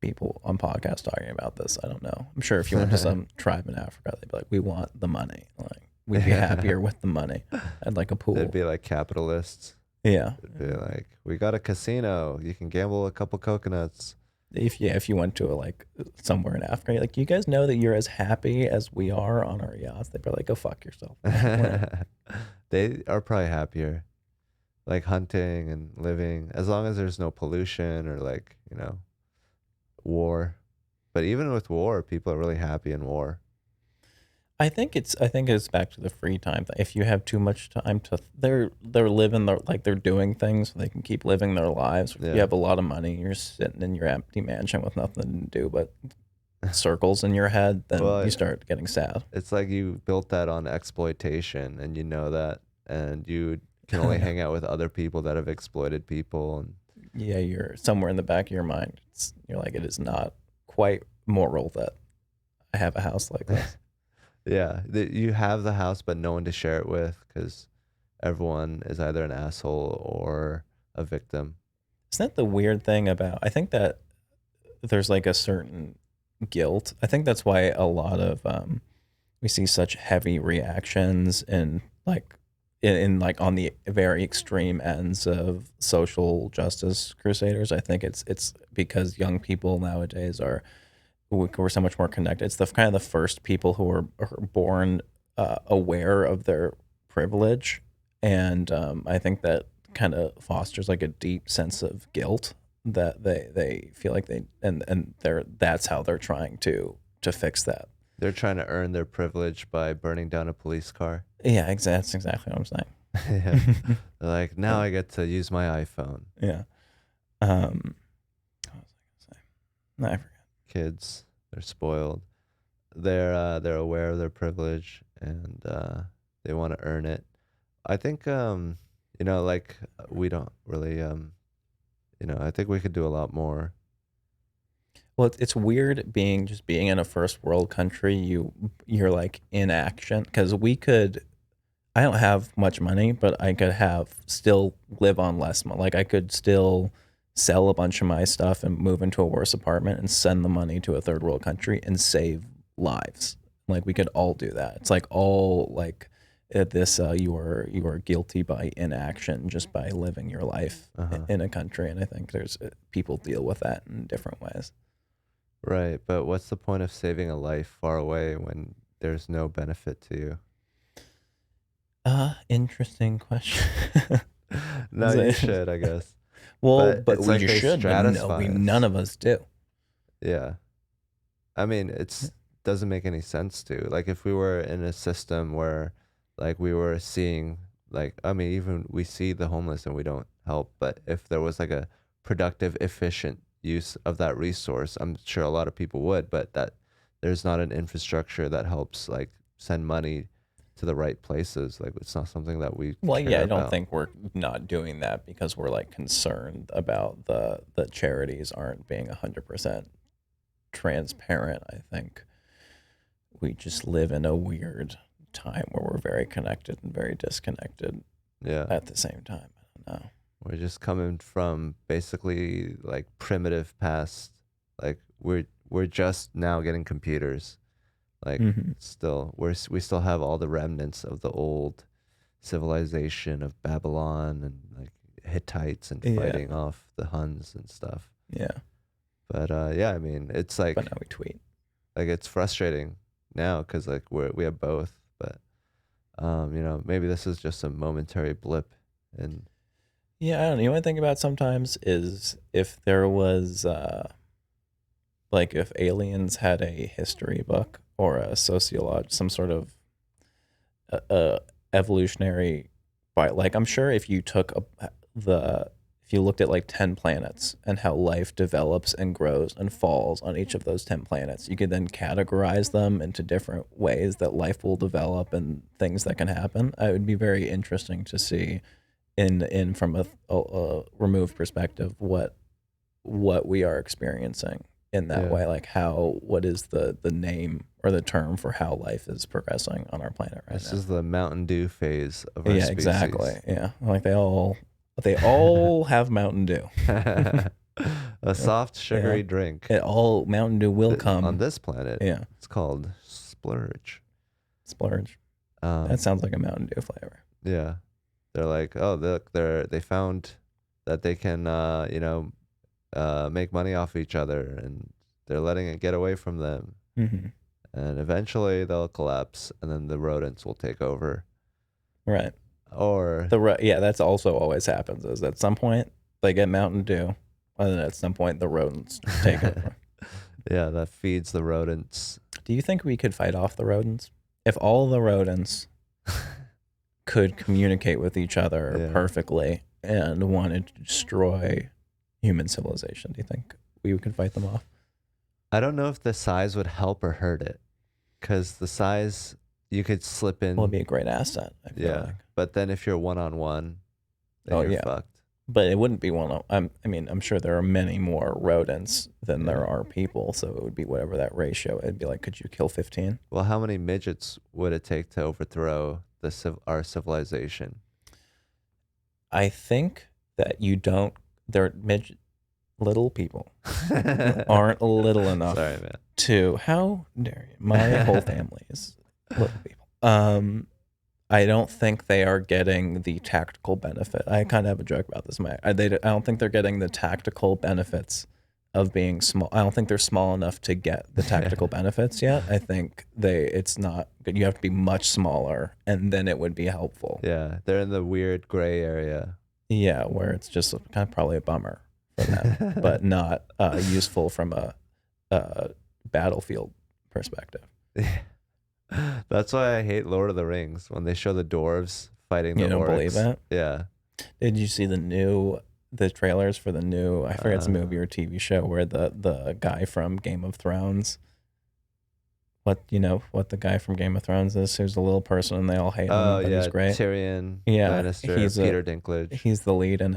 people on podcasts talking about this. I don't know. I'm sure if you went to some tribe in Africa, they'd be like, "We want the money. Like we'd be happier with the money." I'd like a pool. They'd be like capitalists. Yeah. It'd be like, we got a casino. You can gamble a couple coconuts. If you went to somewhere in Africa, you're like, you guys know that you're as happy as we are on our yachts. They'd be like, go fuck yourself. They are probably happier, like hunting and living, as long as there's no pollution or war. But even with war, people are really happy in war. I think it's back to the free time thing. If you have too much time they're living they're doing things so they can keep living their lives. If you have a lot of money, you're sitting in your empty mansion with nothing to do but circles in your head, then you start getting sad. It's like you built that on exploitation, and you know that, and you can only hang out with other people that have exploited people. And yeah, you're somewhere in the back of your mind. You're like, it is not quite moral that I have a house like this. Yeah, you have the house, but no one to share it with because everyone is either an asshole or a victim. Isn't that the weird thing about? I think that there's like a certain guilt. I think that's why a lot of we see such heavy reactions in on the very extreme ends of social justice crusaders. I think it's because young people nowadays we're so much more connected. It's the kind of the first people who are born aware of their privilege, and I think that kind of fosters like a deep sense of guilt that they feel like that's how they're trying to fix that. They're trying to earn their privilege by burning down a police car. Yeah, that's exactly what I'm saying. Yeah. They're like, now I get to use my iPhone. Yeah. What was I gonna say? No, I forgot. Kids, they're spoiled. They're aware of their privilege, and they want to earn it. I think like we don't really I think we could do a lot more. Well, it's weird being in a first world country. You're like in action, because I don't have much money, but I could still live on less money. Like I could still sell a bunch of my stuff and move into a worse apartment and send the money to a third world country and save lives. Like we could all do that. It's like all like this you are guilty by inaction just by living your life in a country. And I think there's people deal with that in different ways. Right, but what's the point of saving a life far away when there's no benefit to you? Interesting question. No, you should, I guess. Well, but we like should. None of us do. Yeah, I mean, doesn't make any sense to. Like, if we were in a system where, like, we were seeing, like, I mean, even we see the homeless and we don't help, but if there was like a productive, efficient use of that resource, I'm sure a lot of people would, but that there's not an infrastructure that helps like send money to the right places. Like it's not something that we care I don't about. think we're not doing that because we're like concerned about the charities aren't being 100% transparent. I think we just live in a weird time where we're very connected and very disconnected at the same time. I don't know. We're just coming from basically like primitive past. Like we're just now getting computers. Like still we still have all the remnants of the old civilization of Babylon and like Hittites and fighting off the Huns and stuff. Yeah. But I mean, it's like, but now we tweet. Like it's frustrating now because like we have both. But maybe this is just a momentary blip. And yeah, I don't know. You know what I think about sometimes is if there was like if aliens had a history book or a some sort of evolutionary, like I'm sure if you took if you looked at like 10 planets and how life develops and grows and falls on each of those 10 planets, you could then categorize them into different ways that life will develop and things that can happen. It would be very interesting to see in from a removed perspective what we are experiencing in that way, like what is the name or the term for how life is progressing on our planet right now. This is the Mountain Dew phase of our species. Exactly. Yeah, like they all have Mountain Dew. A soft sugary drink. Mountain Dew will come on this planet. Yeah, it's called Splurge. That sounds like a Mountain Dew flavor. Yeah. They're like, oh, look, they found that they can, make money off each other, and they're letting it get away from them. And eventually they'll collapse, and then the rodents will take over. Right. Or that's also always happens. Is at some point they get Mountain Dew, and then at some point the rodents take over. Yeah, that feeds the rodents. Do you think we could fight off the rodents if all the rodents could communicate with each other perfectly and wanted to destroy human civilization? Do you think we could fight them off? I don't know if the size would help or hurt it, because the size you could slip in. Well, it'd be a great asset. I feel like. But then if you're one-on-one, then you're fucked. But it wouldn't be I'm sure there are many more rodents than there are people, so it would be whatever that ratio. It'd be like, could you kill 15? Well, how many midgets would it take to overthrow our civilization? I think that they're little people aren't little enough. Sorry, man. How dare you? My whole family is little people. I don't think they are getting the tactical benefit. I kind of have a joke about this. I don't think they're getting the tactical benefits of being small. I don't think they're small enough to get the tactical benefits yet. I think it's not good. You have to be much smaller, and then it would be helpful. Yeah, they're in the weird gray area. Yeah, where it's just kind of probably a bummer for them, but not useful from a battlefield perspective. That's why I hate Lord of the Rings when they show the dwarves fighting the orcs. You don't believe that? Yeah. Did you see the trailers for the new, I forget it's a movie or TV show where the guy from Game of Thrones, what the guy from Game of Thrones is, who's a little person and they all hate him, but he's great. Tyrion Lannister, Peter Dinklage. He's the lead in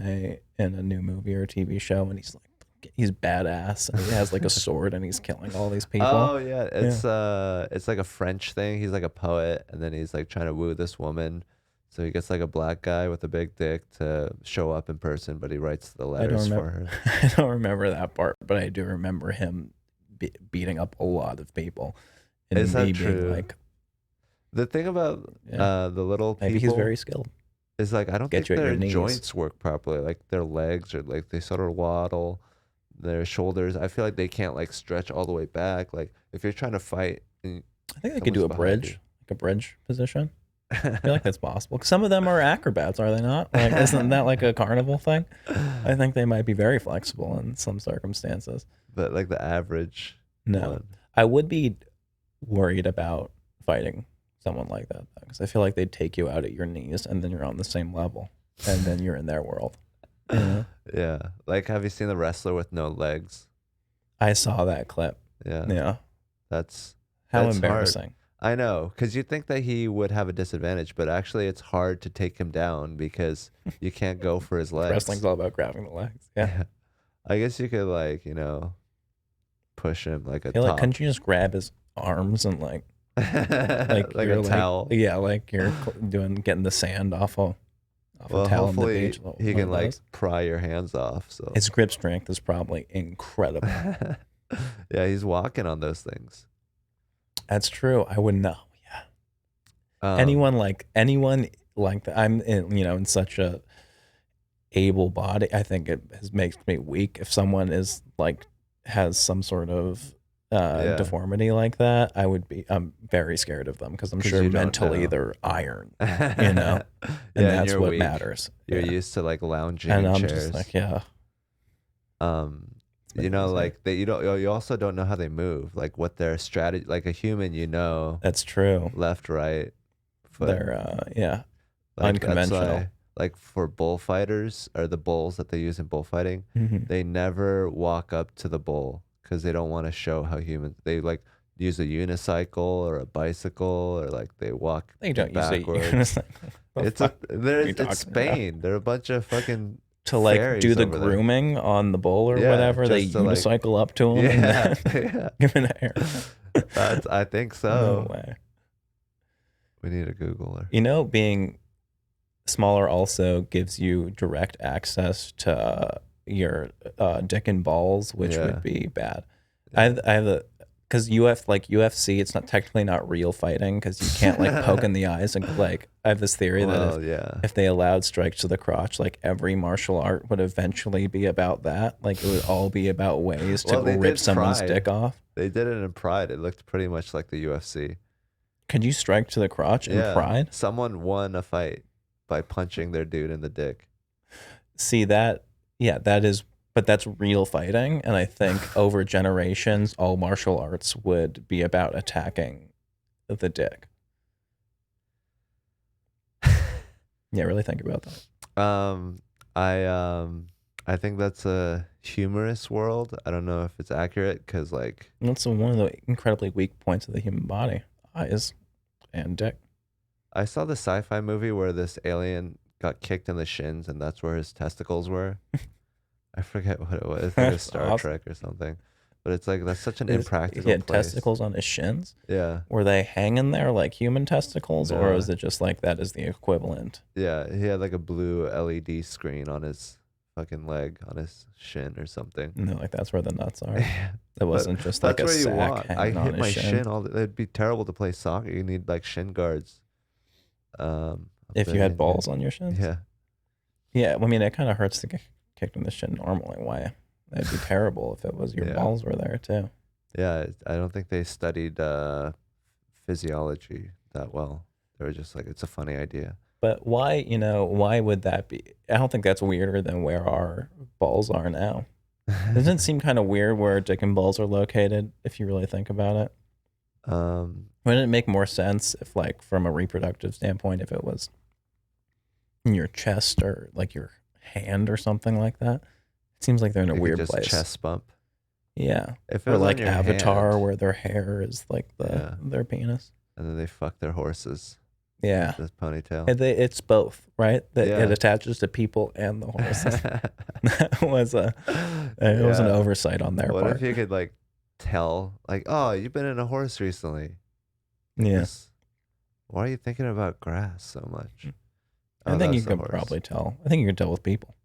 a new movie or TV show, and he's badass, and he has like a sword and he's killing all these people. Oh yeah, it's like a French thing. He's like a poet, and then he's like trying to woo this woman. So he gets like a black guy with a big dick to show up in person, but he writes the letters for her. I don't remember that part, but I do remember him beating up a lot of people. And is that true? Like, the thing about the little people, maybe he's very skilled. Is like I don't think their joints work properly. Like their legs are like they sort of waddle. Their shoulders, I feel like they can't like stretch all the way back. Like if you're trying to fight, I think they could do a bridge, like a bridge position. I feel like that's possible. Some of them are acrobats, are they not? Like, isn't that like a carnival thing? I think they might be very flexible in some circumstances. But like the average, no, I would be worried about fighting someone like that because I feel like they'd take you out at your knees, and then you're on the same level, and then you're in their world. Yeah. Like, have you seen the wrestler with no legs? I saw that clip. Yeah. That's embarrassing. Hard. I know, because you'd think that he would have a disadvantage, but actually it's hard to take him down because you can't go for his legs. Wrestling's all about grabbing the legs. Yeah. I guess you could, like, push him like a top. Like, couldn't you just grab his arms and like like a towel? Yeah, like you're getting the sand off a towel on the beach. He can like pry your hands off. So his grip strength is probably incredible. Yeah, he's walking on those things. That's true. I wouldn't know. Yeah. Anyone like that. I'm in such a able body. I think it makes me weak if someone is like has some sort of deformity like that. I'm very scared of them because I'm sure mentally they're iron, and that's what matters. You're used to like lounging and I'm chairs. Just like, yeah. Like you also don't know how they move, like what their strategy, like a human, that's true. Left, right, foot. They're like, unconventional. Like for bullfighters or the bulls that they use in bullfighting, they never walk up to the bull because they don't want to show how humans. They like use a unicycle or a bicycle or like they walk. They don't backwards. use a unicycle. It's Spain. They're a bunch of fucking. To like do the grooming on the bull or whatever, they unicycle up to him and give it a hair. I think so. No way. We need a Googler. Being smaller also gives you direct access to your dick and balls, which would be bad. I have because UFC, it's not technically not real fighting because you can't like poke in the eyes and like. I have this theory that if they allowed strikes to the crotch, like every martial art would eventually be about that. Like it would all be about ways to rip someone's dick off. They did it in Pride. It looked pretty much like the UFC. Could you strike to the crotch in Pride? Someone won a fight by punching their dude in the dick. See that? Yeah, that is. But that's real fighting, and I think over generations, all martial arts would be about attacking the dick. Yeah, really think about that. I think that's a humorous world. I don't know if it's accurate because like that's one of the incredibly weak points of the human body: eyes and dick. I saw the sci-fi movie where this alien got kicked in the shins, and that's where his testicles were. I forget what it was. It's like a Star Trek or something. But it's like, that's such an impractical place. He had testicles on his shins? Yeah. Were they hanging there like human testicles? Or was it just like that is the equivalent? Yeah. He had like a blue LED screen on his fucking leg, on his shin or something. No, like that's where the nuts are. It wasn't just like a sack hanging on his shin. I hit my shin all it'd be terrible to play soccer. You need like shin guards. If you had balls on your shins? Yeah. Yeah. I mean, it kind of hurts to get kicked in the shin normally. Why? That'd be terrible if it was your balls were there too. Yeah, I don't think they studied physiology that well. They were just like, it's a funny idea. But why, why would that be? I don't think that's weirder than where our balls are now. Doesn't it seem kind of weird where dick and balls are located if you really think about it? Wouldn't it make more sense if, like, from a reproductive standpoint, if it was in your chest or like your hand or something like that? It seems like they're in a weird place. Chest bump. Yeah. If it or was like on your Avatar, hand, where their hair is like their penis. And then they fuck their horses. Yeah. This ponytail. It's both, right? It attaches to people and the horses. That was it was an oversight on their part. What if you could like tell, like, oh, you've been in a horse recently? Yes. Why are you thinking about grass so much? I think you can probably tell. I think you can tell with people.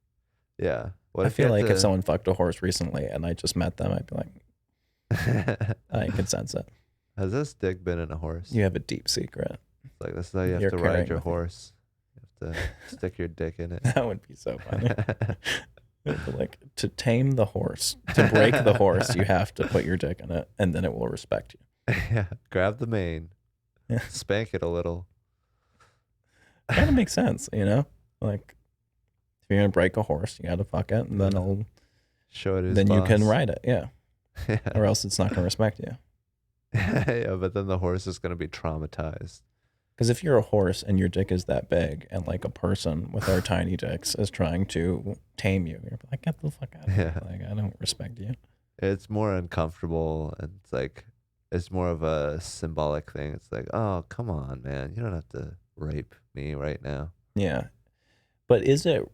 Yeah. I feel like if someone fucked a horse recently and I just met them, I'd be like, I can sense it. Has this dick been in a horse? You have a deep secret. It's like, this is how you have to ride your horse. You have to stick your dick in it. That would be so funny. Like, to tame the horse, to break the horse, you have to put your dick in it, and then it will respect you. Yeah. Grab the mane. Yeah. Spank it a little. Kind of makes sense, Like, if you're gonna break a horse, you gotta fuck it, and then it'll show it his then boss. You can ride it, yeah. Or else it's not gonna respect you. Yeah, but then the horse is gonna be traumatized. Because if you're a horse and your dick is that big, and like a person with our tiny dicks is trying to tame you, you're like, get the fuck out of here. Like, I don't respect you. It's more uncomfortable, and it's like, it's more of a symbolic thing. It's like, oh, come on, man, you don't have to rape me right now. Yeah, but is it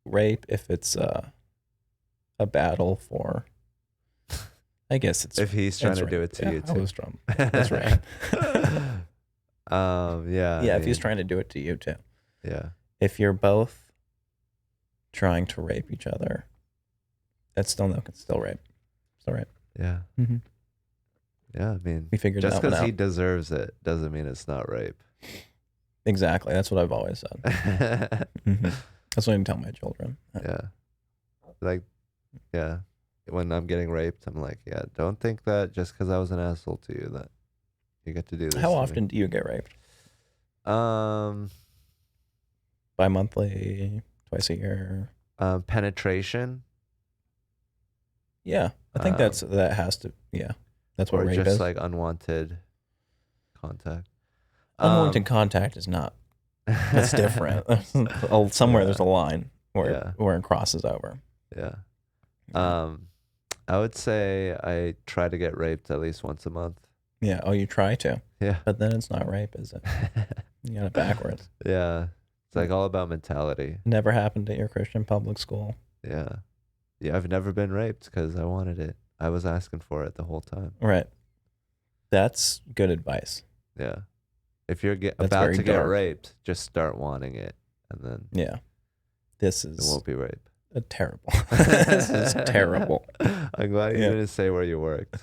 rape if it's a battle for? I guess it's if he's trying to do it to you too. I was drunk. That's right. Yeah. Yeah, if he's trying to do it to you too. Yeah. If you're both trying to rape each other, that's still rape. Still rape. Yeah. Mm-hmm. Yeah, I mean, we figured just because he deserves it doesn't mean it's not rape. Exactly. That's what I've always said. Mm-hmm. That's what I tell my children. Yeah. Like, yeah. When I'm getting raped, I'm like, yeah, don't think that just because I was an asshole to you that you get to do this. How often do you get raped? Bi-monthly, twice a year. Penetration. Yeah, I think that has to. Yeah, that's what rape is. Or just like unwanted contact. Unwanted contact is not. That's different. Somewhere there's a line where it crosses over. Yeah. I would say I try to get raped at least once a month. Yeah. Oh, you try to. Yeah. But then it's not rape, is it? You got it backwards. Yeah. It's like all about mentality. Never happened at your Christian public school. Yeah. Yeah, I've never been raped because I wanted it. I was asking for it the whole time. Right. That's good advice. Yeah. If you're about to get raped, just start wanting it. And then. Yeah. It won't be rape. Terrible. This is terrible. I'm glad you didn't say where you worked.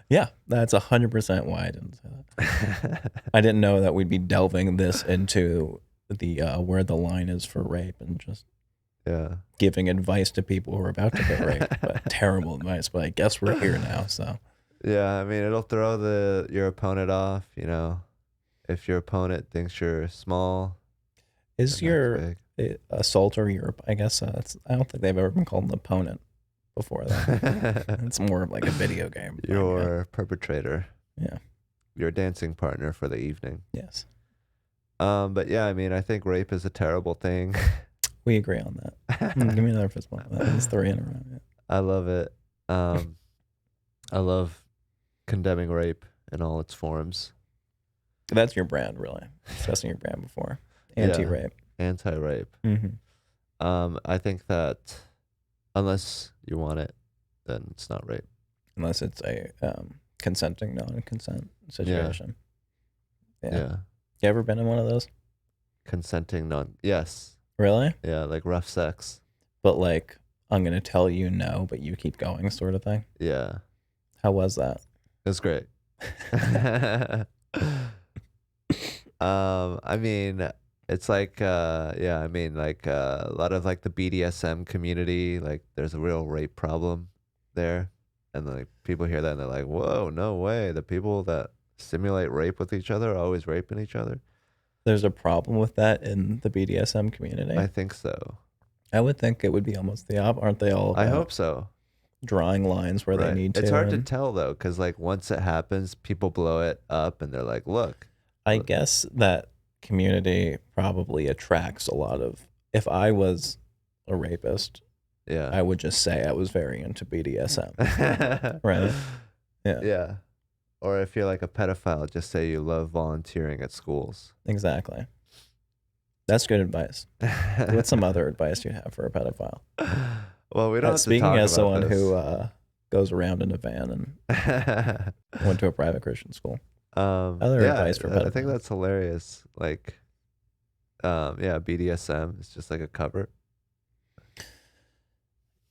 Yeah, that's 100% why I didn't say that. I didn't know that we'd be delving this into the where the line is for rape and just giving advice to people who are about to get raped. But terrible advice. But I guess we're here now. So yeah, I mean, it'll throw your opponent off. If your opponent thinks you're small, is your assaulter your? I guess I don't think they've ever been called an opponent before that. It's more of like a video game. Your perpetrator. Yeah. Your dancing partner for the evening. Yes. But yeah, I mean, I think rape is a terrible thing. We agree on that. Give me another fist bump. That's 3 in a row. Yeah. I love it. I love condemning rape in all its forms. That's your brand, really. That's your brand before. Anti-rape. Anti-rape. Mm-hmm. I think that unless you want it, then it's not rape. Unless it's a consenting non-consent situation. Yeah. You ever been in one of those? Consenting Yes. Really? Yeah, like rough sex. But like, I'm going to tell you no, but you keep going sort of thing? Yeah. How was that? It was great. I mean, it's like, I mean, like a lot of like the BDSM community, like there's a real rape problem there. And like people hear that and they're like, whoa, no way. The people that simulate rape with each other are always raping each other. there's a problem with that in the BDSM community? I think so. I would think it would be almost the opposite. Aren't they all I hope so. Drawing lines where they need to? It's hard to tell, though, because like once it happens, people blow it up and they're like, look. I guess that community probably attracts a lot of, if I was a rapist, yeah, I would just say I was very into BDSM. Right? Yeah. Yeah. Or if you're like a pedophile, just say you love volunteering at schools. Exactly. That's good advice. What's some other advice you have for a pedophile? Well, we don't have speaking to talk as about someone this. who goes around in a van and went to a private Christian school. Other advice for pedophiles. I think that's hilarious. Like, BDSM is just like a cover.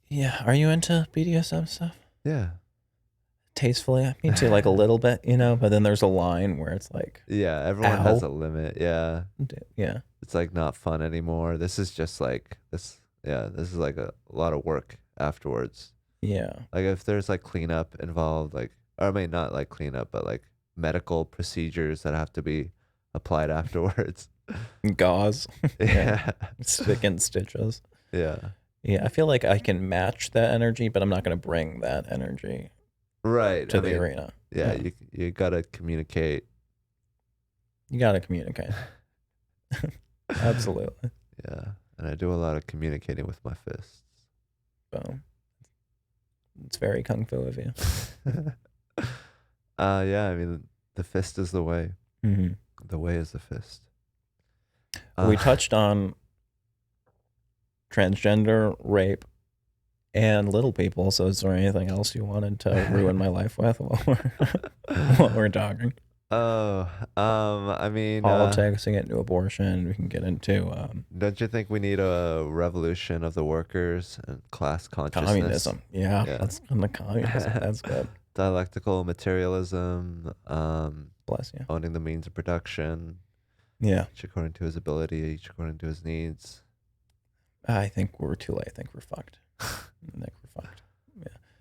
Yeah. Are you into BDSM stuff? Yeah. Tastefully, me too, like a little bit, but then there's a line where it's like, yeah, everyone has a limit. Yeah. Yeah. It's like not fun anymore. This is just like this. Yeah. This is like a lot of work afterwards. Yeah. Like if there's like cleanup involved, like, or I mean, not like cleanup, but like medical procedures that have to be applied afterwards. Gauze. Yeah. Sticking stitches. Yeah. Yeah. I feel like I can match that energy, but I'm not going to bring that energy to the arena. Yeah. You got to communicate. You got to communicate. Absolutely. Yeah. And I do a lot of communicating with my fists. Boom. It's very kung fu of you. Yeah, I mean, the fist is the way. Mm-hmm. The way is the fist. We touched on transgender, rape, and little people. So is there anything else you wanted to ruin my life with while we're talking? Oh, I mean, politics, and get into abortion. We can get into. Don't you think we need a revolution of the workers and class consciousness? Communism. Yeah. That's on the communism. That's good. Dialectical materialism. Bless you. Owning the means of production. Yeah. Each according to his ability, each according to his needs. I think we're too late. I think we're fucked.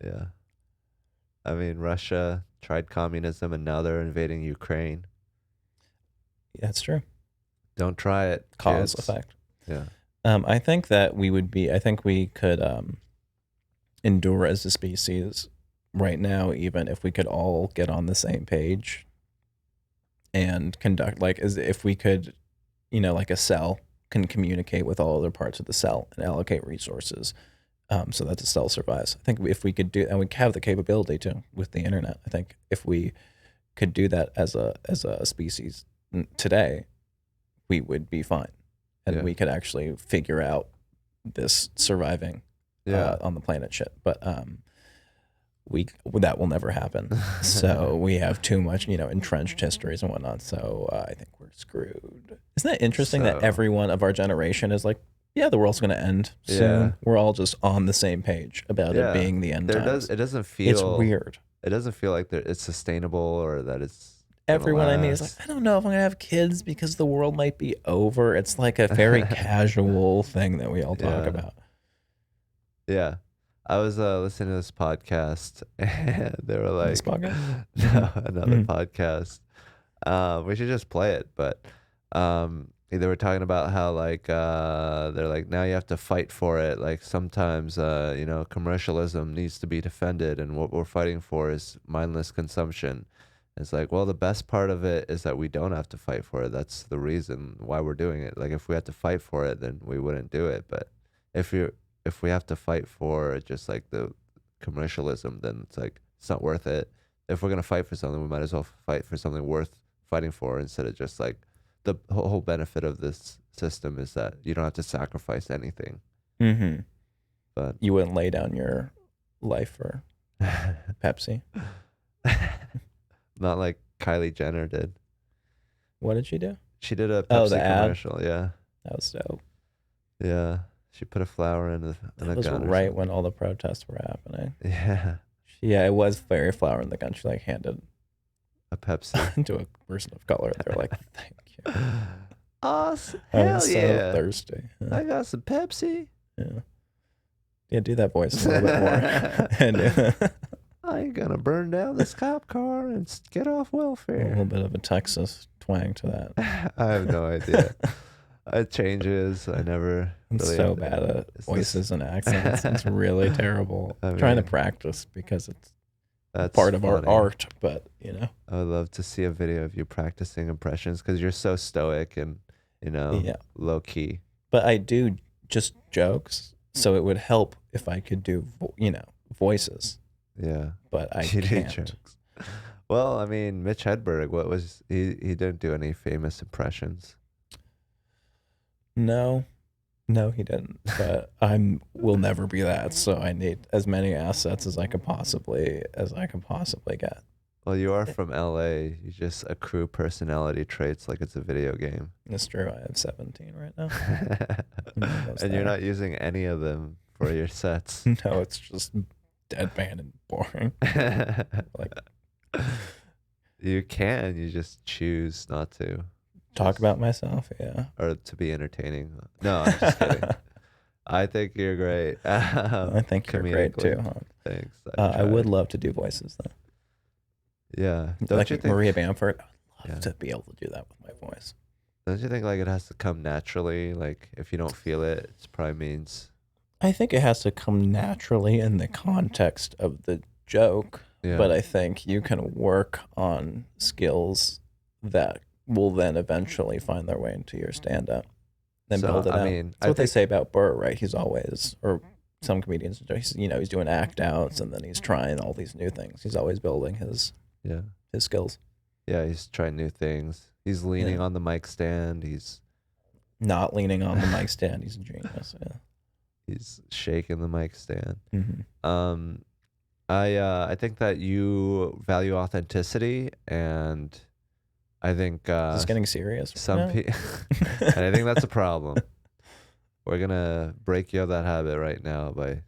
Yeah. I mean, Russia tried communism and now they're invading Ukraine. That's true. Don't try it. Cause kids. effect. Yeah. I think that I think we could endure as a species right now, even if we could all get on the same page and conduct, like, as if we could, like a cell can communicate with all other parts of the cell and allocate resources so that the cell survives. I think if we could do, and we have the capability to with the internet, I think if we could do that as a species today, we would be fine. And we could actually figure out this surviving on the planet shit. But that will never happen. So we have too much, entrenched histories and whatnot. So I think we're screwed. Isn't that interesting that everyone of our generation is like, yeah, the world's going to end soon. Yeah. We're all just on the same page about it being the end times. It doesn't feel... It's weird. It doesn't feel like it's sustainable or that it's... Everyone I meet is like, I don't know if I'm going to have kids because the world might be over. It's like a very casual thing that we all talk about. Yeah. I was listening to this podcast and they were like... This podcast? No, another podcast. We should just play it. But they were talking about how like they're like, now you have to fight for it. Like sometimes, commercialism needs to be defended and what we're fighting for is mindless consumption. It's like, well, the best part of it is that we don't have to fight for it. That's the reason why we're doing it. Like if we had to fight for it, then we wouldn't do it. But if we have to fight for just like the commercialism, then it's like, it's not worth it. If we're going to fight for something, we might as well fight for something worth fighting for instead of just like the whole benefit of this system is that you don't have to sacrifice anything. Mm-hmm. But you wouldn't lay down your life for Pepsi. Not like Kylie Jenner did. What did she do? She did a Pepsi commercial. Yeah. That was dope. Yeah. She put a flower in a gun. That was right when all the protests were happening. Yeah. Yeah, it was very flower in the gun. She like handed a Pepsi to a person of color. They're like, thank you. Awesome. I was so thirsty. I got some Pepsi. Yeah. Yeah, do that voice a little bit more. And, I ain't gonna burn down this cop car and get off welfare. A little bit of a Texas twang to that? I have no idea. It changes. I never. I'm really so bad at voices and accents. It's really terrible. I'm trying to practice because that's part of our art. But I would love to see a video of you practicing impressions because you're so stoic and low key. But I do just jokes, so it would help if I could do voices. Yeah, but I can't. Jokes. Well, I mean, Mitch Hedberg. What was he? He didn't do any famous impressions. No, he didn't. But will never be that. So I need as many assets as I can possibly get. Well, you are from LA. You just accrue personality traits like it's a video game. It's true. I have 17 right now. And you're not using any of them for your sets. No, it's just deadpan and boring. You can. You just choose not to. Talk about myself, yeah. Or to be entertaining. No, I'm just kidding. I think you're great. I think you're great too, huh? Thanks. I would love to do voices though. Yeah. Don't like you think Maria Bamford? I'd love to be able to do that with my voice. Don't you think like it has to come naturally? Like if you don't feel it, it probably means. I think it has to come naturally in the context of the joke. Yeah. But I think you can work on skills that will then eventually find their way into your stand-up. Then build it out. That's what they say about Burr, right? He's always, or some comedians, he's doing act outs and then he's trying all these new things. He's always building his skills. Yeah, he's trying new things. He's leaning on the mic stand. He's not leaning on the mic stand. He's a genius. Yeah. He's shaking the mic stand. Mm-hmm. I think that you value authenticity, and I think is this getting serious? Some people, and I think that's a problem. We're gonna break you of that habit right now by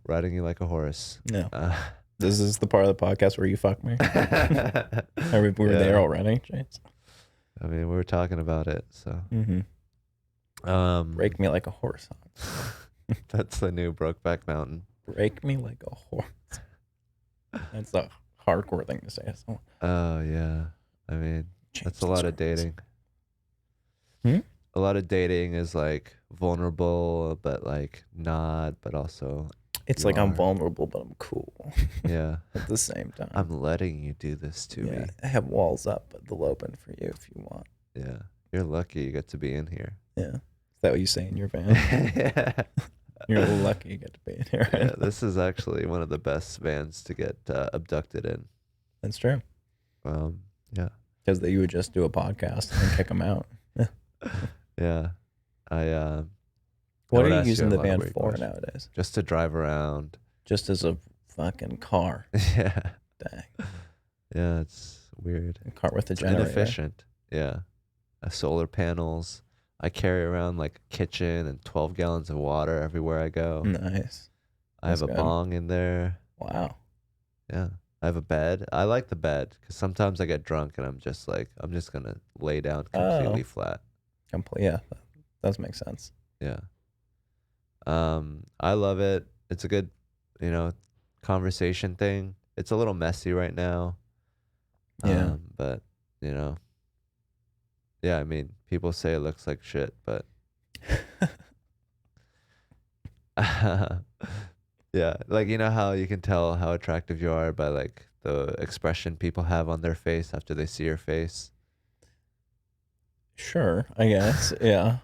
riding you like a horse. No, this is the part of the podcast where you fuck me. We were there already, James. I mean, we were talking about it, so. Break me like a horse. That's the new Brokeback Mountain. Break me like a horse. That's a hardcore thing to say. So. Oh yeah, I mean that's a lot of dating. A lot of dating is like vulnerable, but like not, but also. It's like I'm vulnerable, but I'm cool. Yeah. At the same time. I'm letting you do this to me. I have walls up, but they'll open for you if you want. Yeah. You're lucky you get to be in here. Yeah. Is that what you say in your van? Yeah. You're lucky you get to be in here. Right? Yeah, this is actually one of the best vans to get abducted in. That's true. Yeah. Because you would just do a podcast and kick them out. Yeah. What are you using the van for nowadays? Just to drive around. Just as a fucking car. Yeah. Dang. Yeah, it's weird. A car with a generator. Inefficient. Yeah. Solar panels. I carry around like a kitchen and 12 gallons of water everywhere I go. Nice. I have a bong in there. Wow. Yeah. I have a bed. I like the bed because sometimes I get drunk and I'm just going to lay down completely flat. Yeah. That does make sense. Yeah. I love it. It's a good, conversation thing. It's a little messy right now. Yeah. But, yeah, I mean, people say it looks like shit, but yeah, like how you can tell how attractive you are by like the expression people have on their face after they see your face. Sure, I guess. Yeah.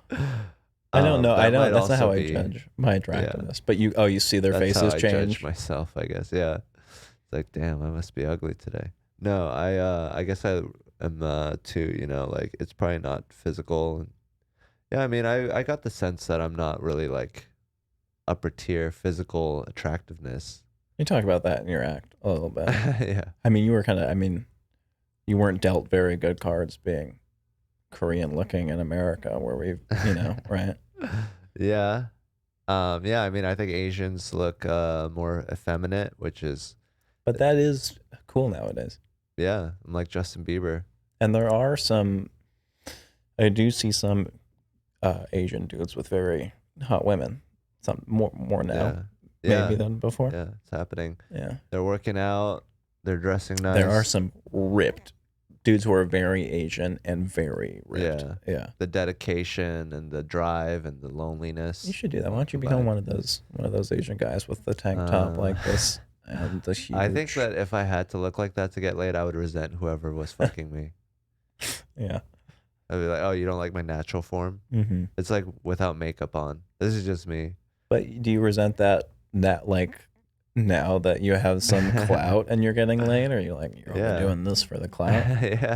I don't know. I don't. That's not how I judge my attractiveness. Yeah. But you see their faces change. I judge myself, I guess. Yeah. It's like, damn, I must be ugly today. No, I guess I am too. Like it's probably not physical. Yeah, I mean, I got the sense that I'm not really like upper tier physical attractiveness. You talk about that in your act a little bit. Yeah. I mean, you were you weren't dealt very good cards being Korean looking in America where we've, right? Yeah. Yeah, I mean, I think Asians look more effeminate, which is. But that is cool nowadays. Yeah, I'm like Justin Bieber. And there are I do see some Asian dudes with very hot women. Some more now, maybe than before. Yeah, it's happening. Yeah, they're working out. They're dressing nice. There are some ripped dudes who are very Asian and very ripped. Yeah. The dedication and the drive and the loneliness. You should do that. Why don't you become one of those Asian guys with the tank top like this and the huge... I think that if I had to look like that to get laid, I would resent whoever was fucking me. Yeah. I'd be like, oh, you don't like my natural form? Mm-hmm. It's like without makeup on. This is just me. But do you resent that like now that you have some clout and you're getting laid, or you're like, you're only doing this for the clout? Yeah.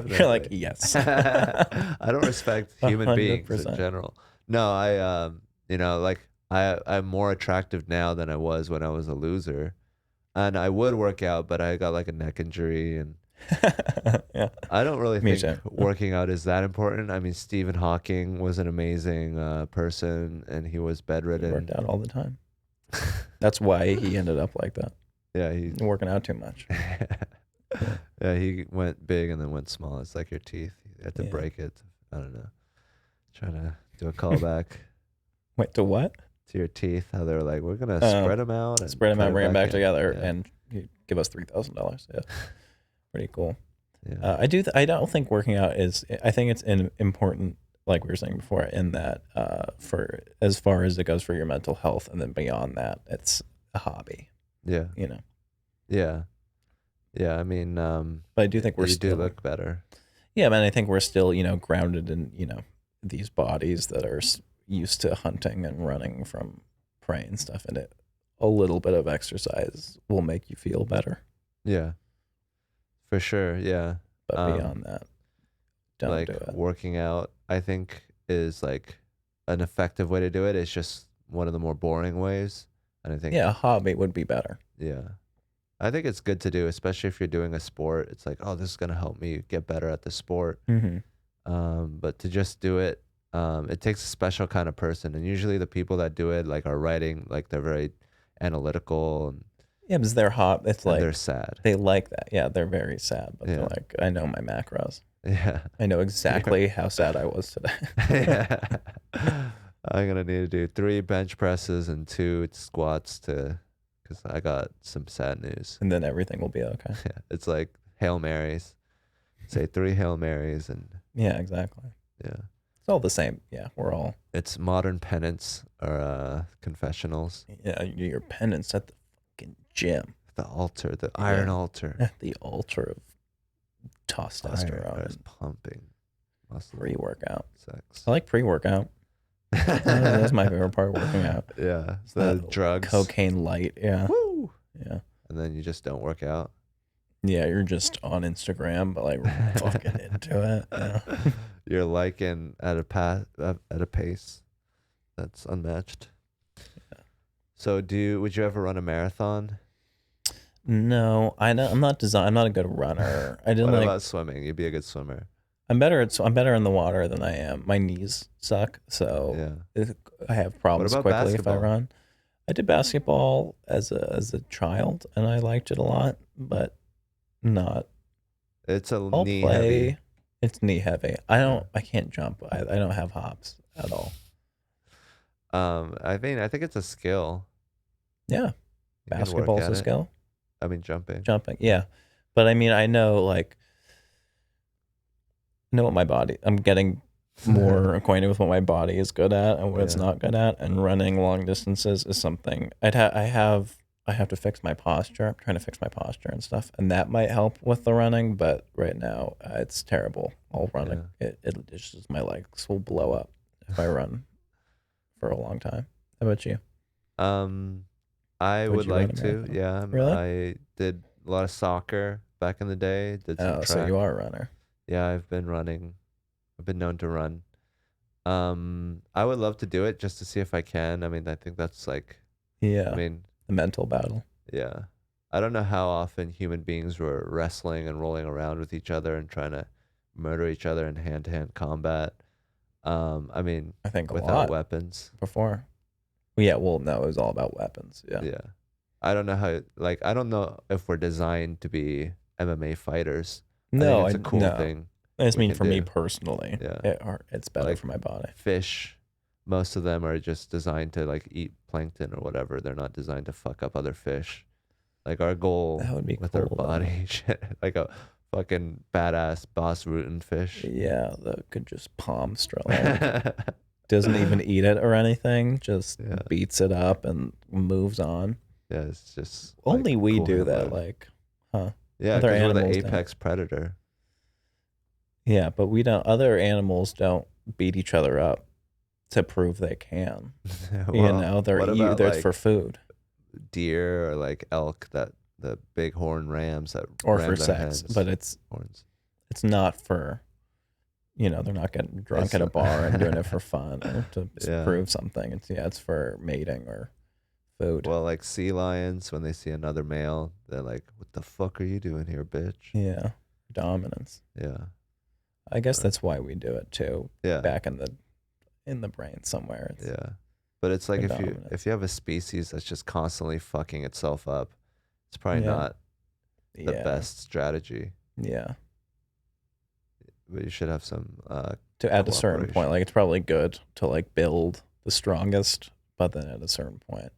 You're like, yes. I don't respect human 100%. Beings in general. No, I'm more attractive now than I was when I was a loser. And I would work out, but I got like a neck injury and yeah. I don't really think working out is that important. I mean, Stephen Hawking was an amazing person, and he was bedridden. He worked out all the time. That's why he ended up like that. Yeah, he's working out too much. Yeah, he went big and then went small. It's like your teeth. You had to break it. I don't know. Trying to do a callback. Wait, to what? To your teeth. How they're like, we're gonna spread them out. And spread them out, bring them back together, and you give us $3,000. Yeah. Pretty cool. Yeah. I don't think working out is. I think it's important, like we were saying before, in that for as far as it goes for your mental health, and then beyond that, it's a hobby. Yeah. Yeah. Yeah. I mean, but I do think you do look better. Yeah, man. I think we're still, grounded in these bodies that are used to hunting and running from prey and stuff, and a little bit of exercise will make you feel better. Yeah. For sure, yeah. But beyond that, don't do it. Working out, I think, is like an effective way to do it. It's just one of the more boring ways. And I think a hobby would be better. Yeah. I think it's good to do, especially if you're doing a sport. It's like, oh, this is gonna help me get better at the sport. Mm-hmm. But to just do it, it takes a special kind of person. And usually the people that do it are writing, they're very analytical and yeah, because they're hot. It's like they're sad. They like that. Yeah, they're very sad, but they're like, I know my macros. Yeah, I know exactly how sad I was today. Yeah, I'm gonna need to do 3 bench presses and 2 squats because I got some sad news. And then everything will be okay. Yeah, it's like Hail Marys. Say 3 Hail Marys and yeah, exactly. Yeah, it's all the same. Yeah, we're all. It's modern penance or confessionals. Yeah, your penance at the gym, the altar, the iron altar, the altar of testosterone, pumping, pre-workout sex. I like pre-workout. That's my favorite part of working out. Yeah, so the drugs, cocaine light. Yeah, woo. Yeah, and then you just don't work out. Yeah, you're just on Instagram, but fucking into it. Yeah. You're liking at a pace that's unmatched. So would you ever run a marathon? No, I'm not a good runner. I didn't. What about swimming? You'd be a good swimmer. I'm better in the water than I am. My knees suck, so I have problems quickly basketball? If I run. I did basketball as a child, and I liked it a lot, but not. It's knee heavy. It's knee heavy. I can't jump. I don't have hops at all. I think it's a skill. Yeah, basketball's a skill. I mean, jumping, yeah, but I mean, I know what my body. I'm getting more acquainted with what my body is good at and what it's not good at, and running long distances is something I have to fix my posture. I'm trying to fix my posture and stuff, and that might help with the running. But right now, it's terrible. All running, it's just my legs will blow up if I run for a long time. How about you? I would like to. Yeah, really? I did a lot of soccer back in the day. Did some track. So you are a runner. Yeah, I've been running. I've been known to run. I would love to do it just to see if I can. I mean, I think that's the mental battle. Yeah. I don't know how often human beings were wrestling and rolling around with each other and trying to murder each other in hand-to-hand combat. I mean, I think without weapons. Before. Yeah, well, no, it was all about weapons. Yeah. Yeah. I don't know how, I don't know if we're designed to be MMA fighters. No, it's a cool thing. I just mean for me personally. Yeah. It's better for my body. Fish, most of them are just designed to eat plankton or whatever. They're not designed to fuck up other fish. Our goal that would be with cool, our body, like a fucking badass boss rootin' fish. Yeah, that could just palm straight. Doesn't even eat it or anything. Just beats it up and moves on. Yeah, it's just only like, we cool do Hitler. that. Like, huh? Yeah, because we're the apex predator. Yeah, but we don't. Other animals don't beat each other up to prove they can. Well, you know, they're like, for food. Deer or like elk, that the bighorn rams that or ram for their sex, heads. but it's not for, you know, they're not getting drunk at a bar and doing it for fun or to prove something. It's for mating or food. Well, like sea lions, when they see another male, they're like, "What the fuck are you doing here, bitch?" Yeah, dominance. Yeah, I guess that's why we do it too. Yeah, back in the brain somewhere. Yeah, but it's like if you have a species that's just constantly fucking itself up, it's probably not the best strategy. Yeah, but you should have some to at a certain point. Like, it's probably good to like build the strongest, but then at a certain point,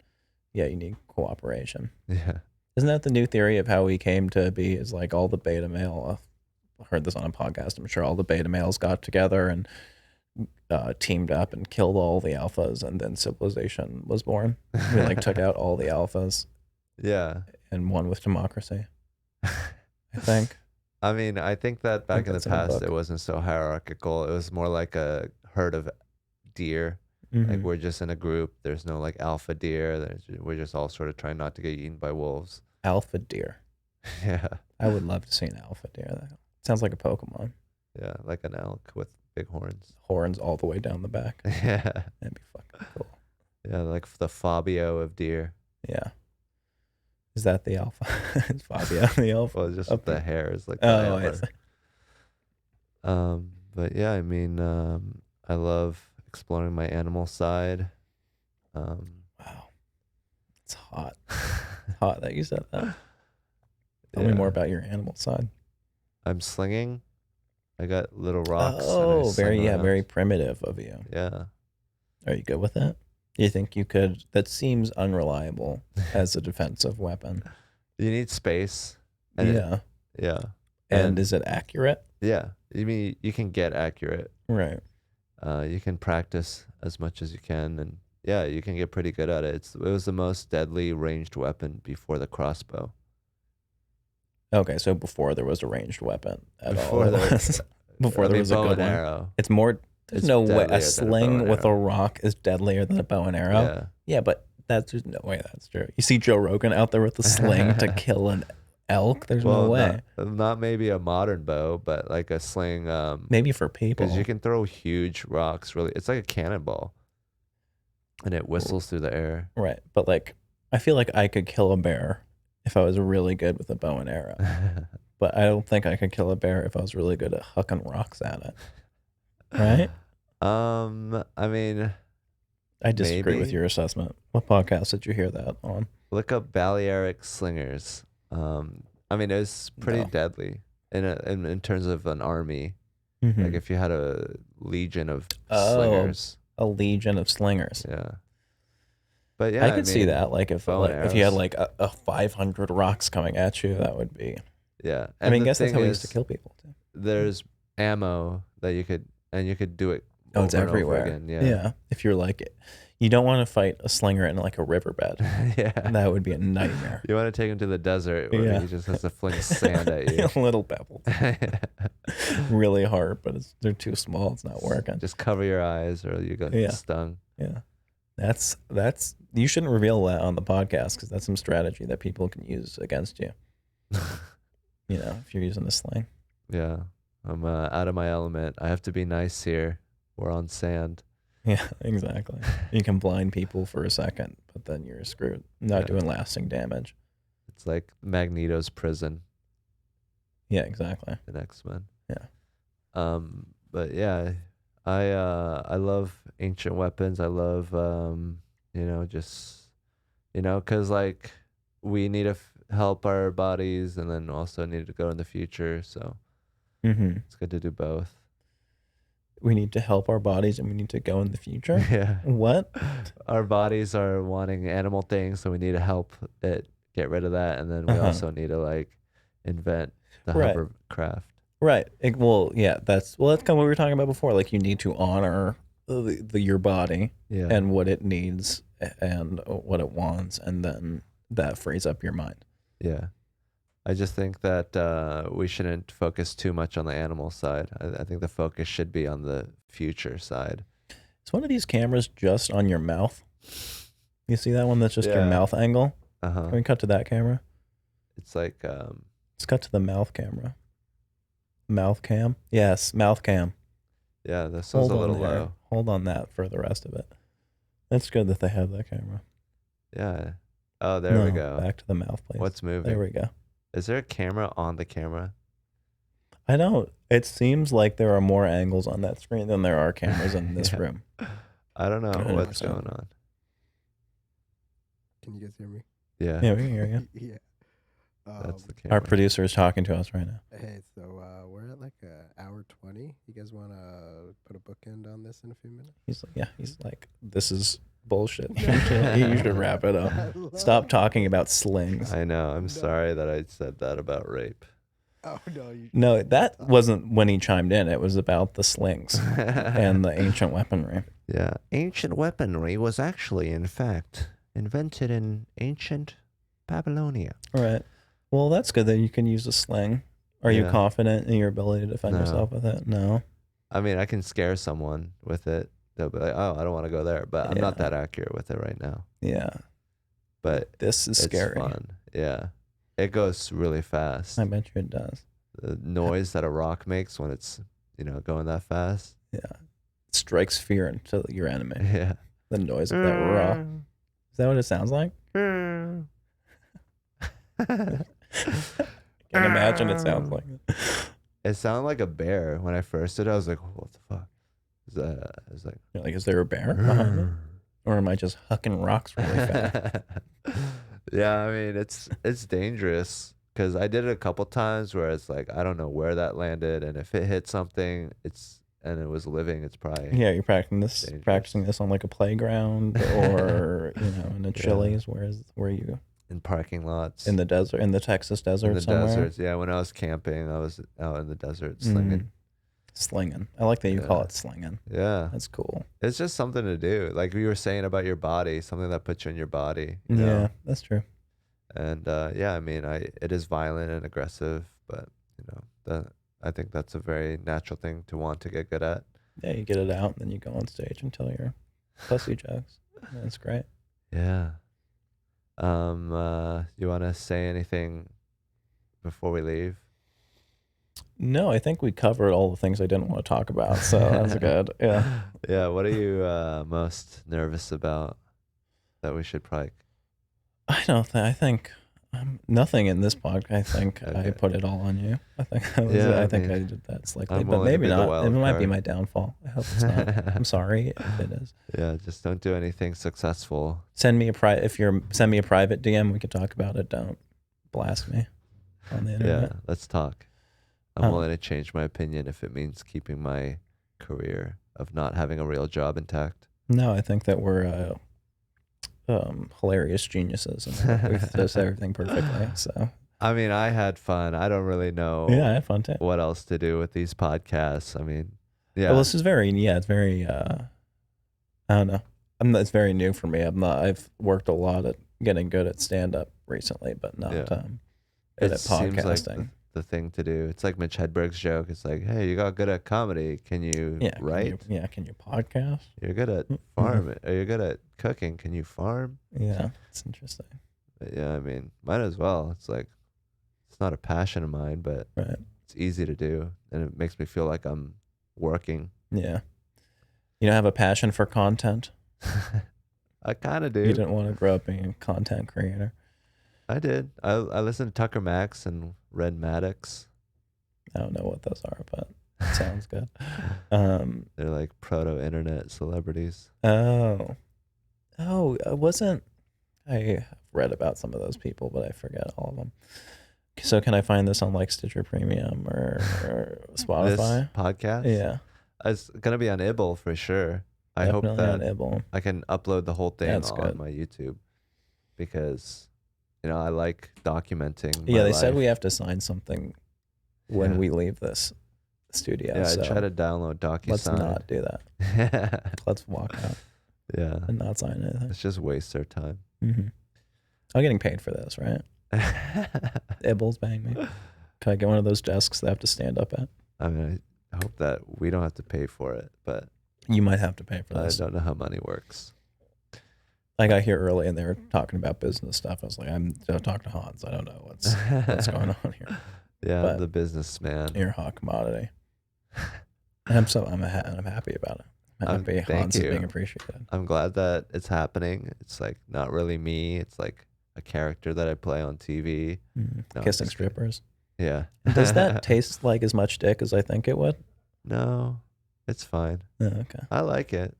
you need cooperation. Yeah, isn't that the new theory of how we came to be? Is like all the beta male. I heard this on a podcast. I'm sure all the beta males got together and teamed up and killed all the alphas, and then civilization was born. We like took out all the alphas. Yeah, and won with democracy. I think. I mean, I think that back in the past it wasn't so hierarchical. It was more like a herd of deer. Mm-hmm. Like, we're just in a group. There's no like alpha deer. We're just all sort of trying not to get eaten by wolves. Alpha deer. Yeah. I would love to see an alpha deer. That sounds like a Pokemon. Yeah, like an elk with big horns. Horns all the way down the back. Yeah. That'd be fucking cool. Yeah, like the Fabio of deer. Yeah. Is that the alpha? Is Fabio the alpha? Well, just the hair is like the but yeah, I mean, I love exploring my animal side. Wow. It's hot. It's hot that you said that. Tell me more about your animal side. I'm slinging. I got little rocks. Oh, very primitive of you. Yeah. Are you good with that? You think you could? That seems unreliable as a defensive weapon. You need space. And yeah. And is it accurate? Yeah. You mean you can get accurate. Right. You can practice as much as you can, and you can get pretty good at it. It was the most deadly ranged weapon before the crossbow. Okay, so before there was a ranged weapon at all. Before there was a good one. Arrow. It's more. There's no way a sling with a rock is deadlier than a bow and arrow. Yeah, but there's no way that's true. You see Joe Rogan out there with a sling to kill an elk. There's no way. Not maybe a modern bow, but like a sling. Maybe for people, because you can throw huge rocks. Really, it's like a cannonball, and it whistles through the air. Right, but like, I feel like I could kill a bear if I was really good with a bow and arrow. But I don't think I could kill a bear if I was really good at hucking rocks at it. Right? I mean, I disagree with your assessment. What podcast did you hear that on? Look up Balearic slingers. I mean, it was pretty deadly in terms of an army. Mm-hmm. Like if you had a legion of slingers. A legion of slingers. Yeah. But I could see that. Like if you had like a 500 rocks coming at you, that would be. Yeah. And I mean, I guess that's how we used to kill people too. There's ammo that you could do it. It's everywhere. Again. Yeah. If you're like, you don't want to fight a slinger in like a riverbed. Yeah. That would be a nightmare. You want to take him to the desert where he just has to fling sand at you. Little pebbles. Really hard, but they're too small. It's not working. Just cover your eyes or you get stung. Yeah. That's you shouldn't reveal that on the podcast because that's some strategy that people can use against you. You know, if you're using a sling. Yeah. I'm out of my element. I have to be nice here. We're on sand. Yeah, exactly. You can blind people for a second, but then you're screwed. Not doing lasting damage. It's like Magneto's prison. Yeah, exactly. In X-Men. Yeah. But yeah, I love ancient weapons. I love because like we need to help our bodies, and then also need to go in the future. So it's good to do both. We need to help our bodies, and we need to go in the future. Yeah. What? Our bodies are wanting animal things, so we need to help it get rid of that, and then we also need to like invent the Right. hovercraft. Right. That's kind of what we were talking about before. Like you need to honor your body Yeah. and what it needs and what it wants, and then that frees up your mind. Yeah. I just think that we shouldn't focus too much on the animal side. I think the focus should be on the future side. Is one of these cameras just on your mouth? You see that one that's just your mouth angle? Can we cut to that camera? It's like let's cut to the mouth camera. Mouth cam? Yes, mouth cam. Yeah, this one's a little low. Hold on that for the rest of it. That's good that they have that camera. Yeah. Oh, there we go. Back to the mouth, please. What's moving? There we go. Is there a camera on the camera? I don't. It seems like there are more angles on that screen than there are cameras in this room. I don't know 100%. what's going on. Can you guys hear me? Yeah. Yeah, we can hear you. Yeah. That's the camera. Our producer is talking to us right now. Hey, so we're at like hour 20. You guys want to put a bookend on this in a few minutes? He's like, this is bullshit. You should wrap it up. Stop talking about slings. I know. I'm sorry that I said that about rape. Oh, no. No, that wasn't when he chimed in. It was about the slings and the ancient weaponry. Yeah. Ancient weaponry was actually, in fact, invented in ancient Babylonia. Right. Well, that's good that you can use a sling. Are you confident in your ability to defend yourself with it? No. I mean, I can scare someone with it. They'll be like, oh, I don't want to go there. But I'm not that accurate with it right now. Yeah. But this is scary. It's fun. Yeah. It goes really fast. I bet you it does. The noise that a rock makes when it's, going that fast. Yeah. It strikes fear into your enemy. Yeah. The noise of that rock. Is that what it sounds like? I can imagine it sounds like it. It sounded like a bear. When I first did it, I was like, what the fuck? I was like, you're like, is there a bear behind me? Or am I just hucking rocks really fast? Yeah, I mean, it's dangerous because I did it a couple times where it's like, I don't know where that landed. And if it hit something, and it was living, it's probably you're practicing this on like a playground or, in a Chili's. Where you in parking lots. In the desert, in the Texas desert somewhere? Deserts, yeah. When I was camping, I was out in the desert slinging. Slinging. I like that you call it slinging. Yeah. That's cool. It's just something to do. Like you were saying about your body, something that puts you in your body. Yeah, that's true. And I mean, it is violent and aggressive, but, I think that's a very natural thing to want to get good at. Yeah, you get it out, and then you go on stage and tell your pussy jokes. That's great. Yeah. You want to say anything before we leave? No, I think we covered all the things I didn't want to talk about, so that's good. Yeah. Yeah. What are you most nervous about that we should probably? I think nothing in this podcast. I think Okay. I put it all on you. I think I did that slightly, I'm but willing to maybe be the not. wild It might be card. my downfall. I hope it's not. I'm sorry if it is. Yeah, just don't do anything successful. Send me a private DM. We could talk about it. Don't blast me on the internet. Yeah, let's talk. I'm willing to change my opinion if it means keeping my career of not having a real job intact. No, I think that we're hilarious geniuses and we've just everything perfectly. So I mean, I had fun. I don't really know. Yeah, I had fun too. What else to do with these podcasts? I mean, yeah. Well, this is it's very. I don't know. It's very new for me. I've worked a lot at getting good at stand up recently, but not good at podcasting. Seems like the thing to do. It's like Mitch Hedberg's joke. It's like, hey, you got good at comedy. Can you write? Can you podcast? You're good at farming. Or you're good at cooking. Can you farm? Yeah, it's interesting. But yeah, I mean, might as well. It's like, it's not a passion of mine, but it's easy to do. And it makes me feel like I'm working. Yeah. You don't have a passion for content? I kind of do. You didn't want to grow up being a content creator? I did. I listened to Tucker Max and Red Maddox. I don't know what those are, but it sounds good. They're like proto-internet celebrities. I read about some of those people, but I forget all of them. So can I find this on like Stitcher Premium or Spotify? This podcast? Yeah. It's going to be on Ibble for sure. I Definitely hope that on Ibble. I can upload the whole thing on good. my YouTube because, I like documenting. Yeah, my they life. said we have to sign something when we leave this studio. Yeah, so I try to download DocuSign. let's not do that. Let's walk out. Yeah. And not sign anything. Let's just waste their time. Mm-hmm. I'm getting paid for this, right? Ibble's paying me. Can I get one of those desks that I have to stand up at? I mean, I hope that we don't have to pay for it, but you might have to pay for this. I don't know how money works. I got here early and they were talking about business stuff. I was like, I'm talking to Hans. I don't know what's going on here. Yeah, but I'm the businessman. You're a hot commodity. I'm happy about it. I'm happy Hans is being appreciated. I'm glad that it's happening. It's like not really me. It's like a character that I play on TV. No, kissing strippers. Yeah. Does that taste like as much dick as I think it would? No, it's fine. Oh, okay. I like it.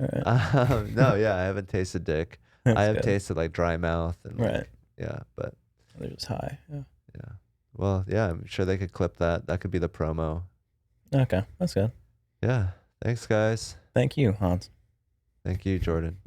All right. No, yeah, I haven't tasted dick. I have tasted like dry mouth and right. Like, yeah, but they're just high. Yeah. Yeah. Well, yeah, I'm sure they could clip that. That could be the promo. Okay, that's good. Yeah. Thanks, guys. Thank you, Hans. Thank you, Jordan.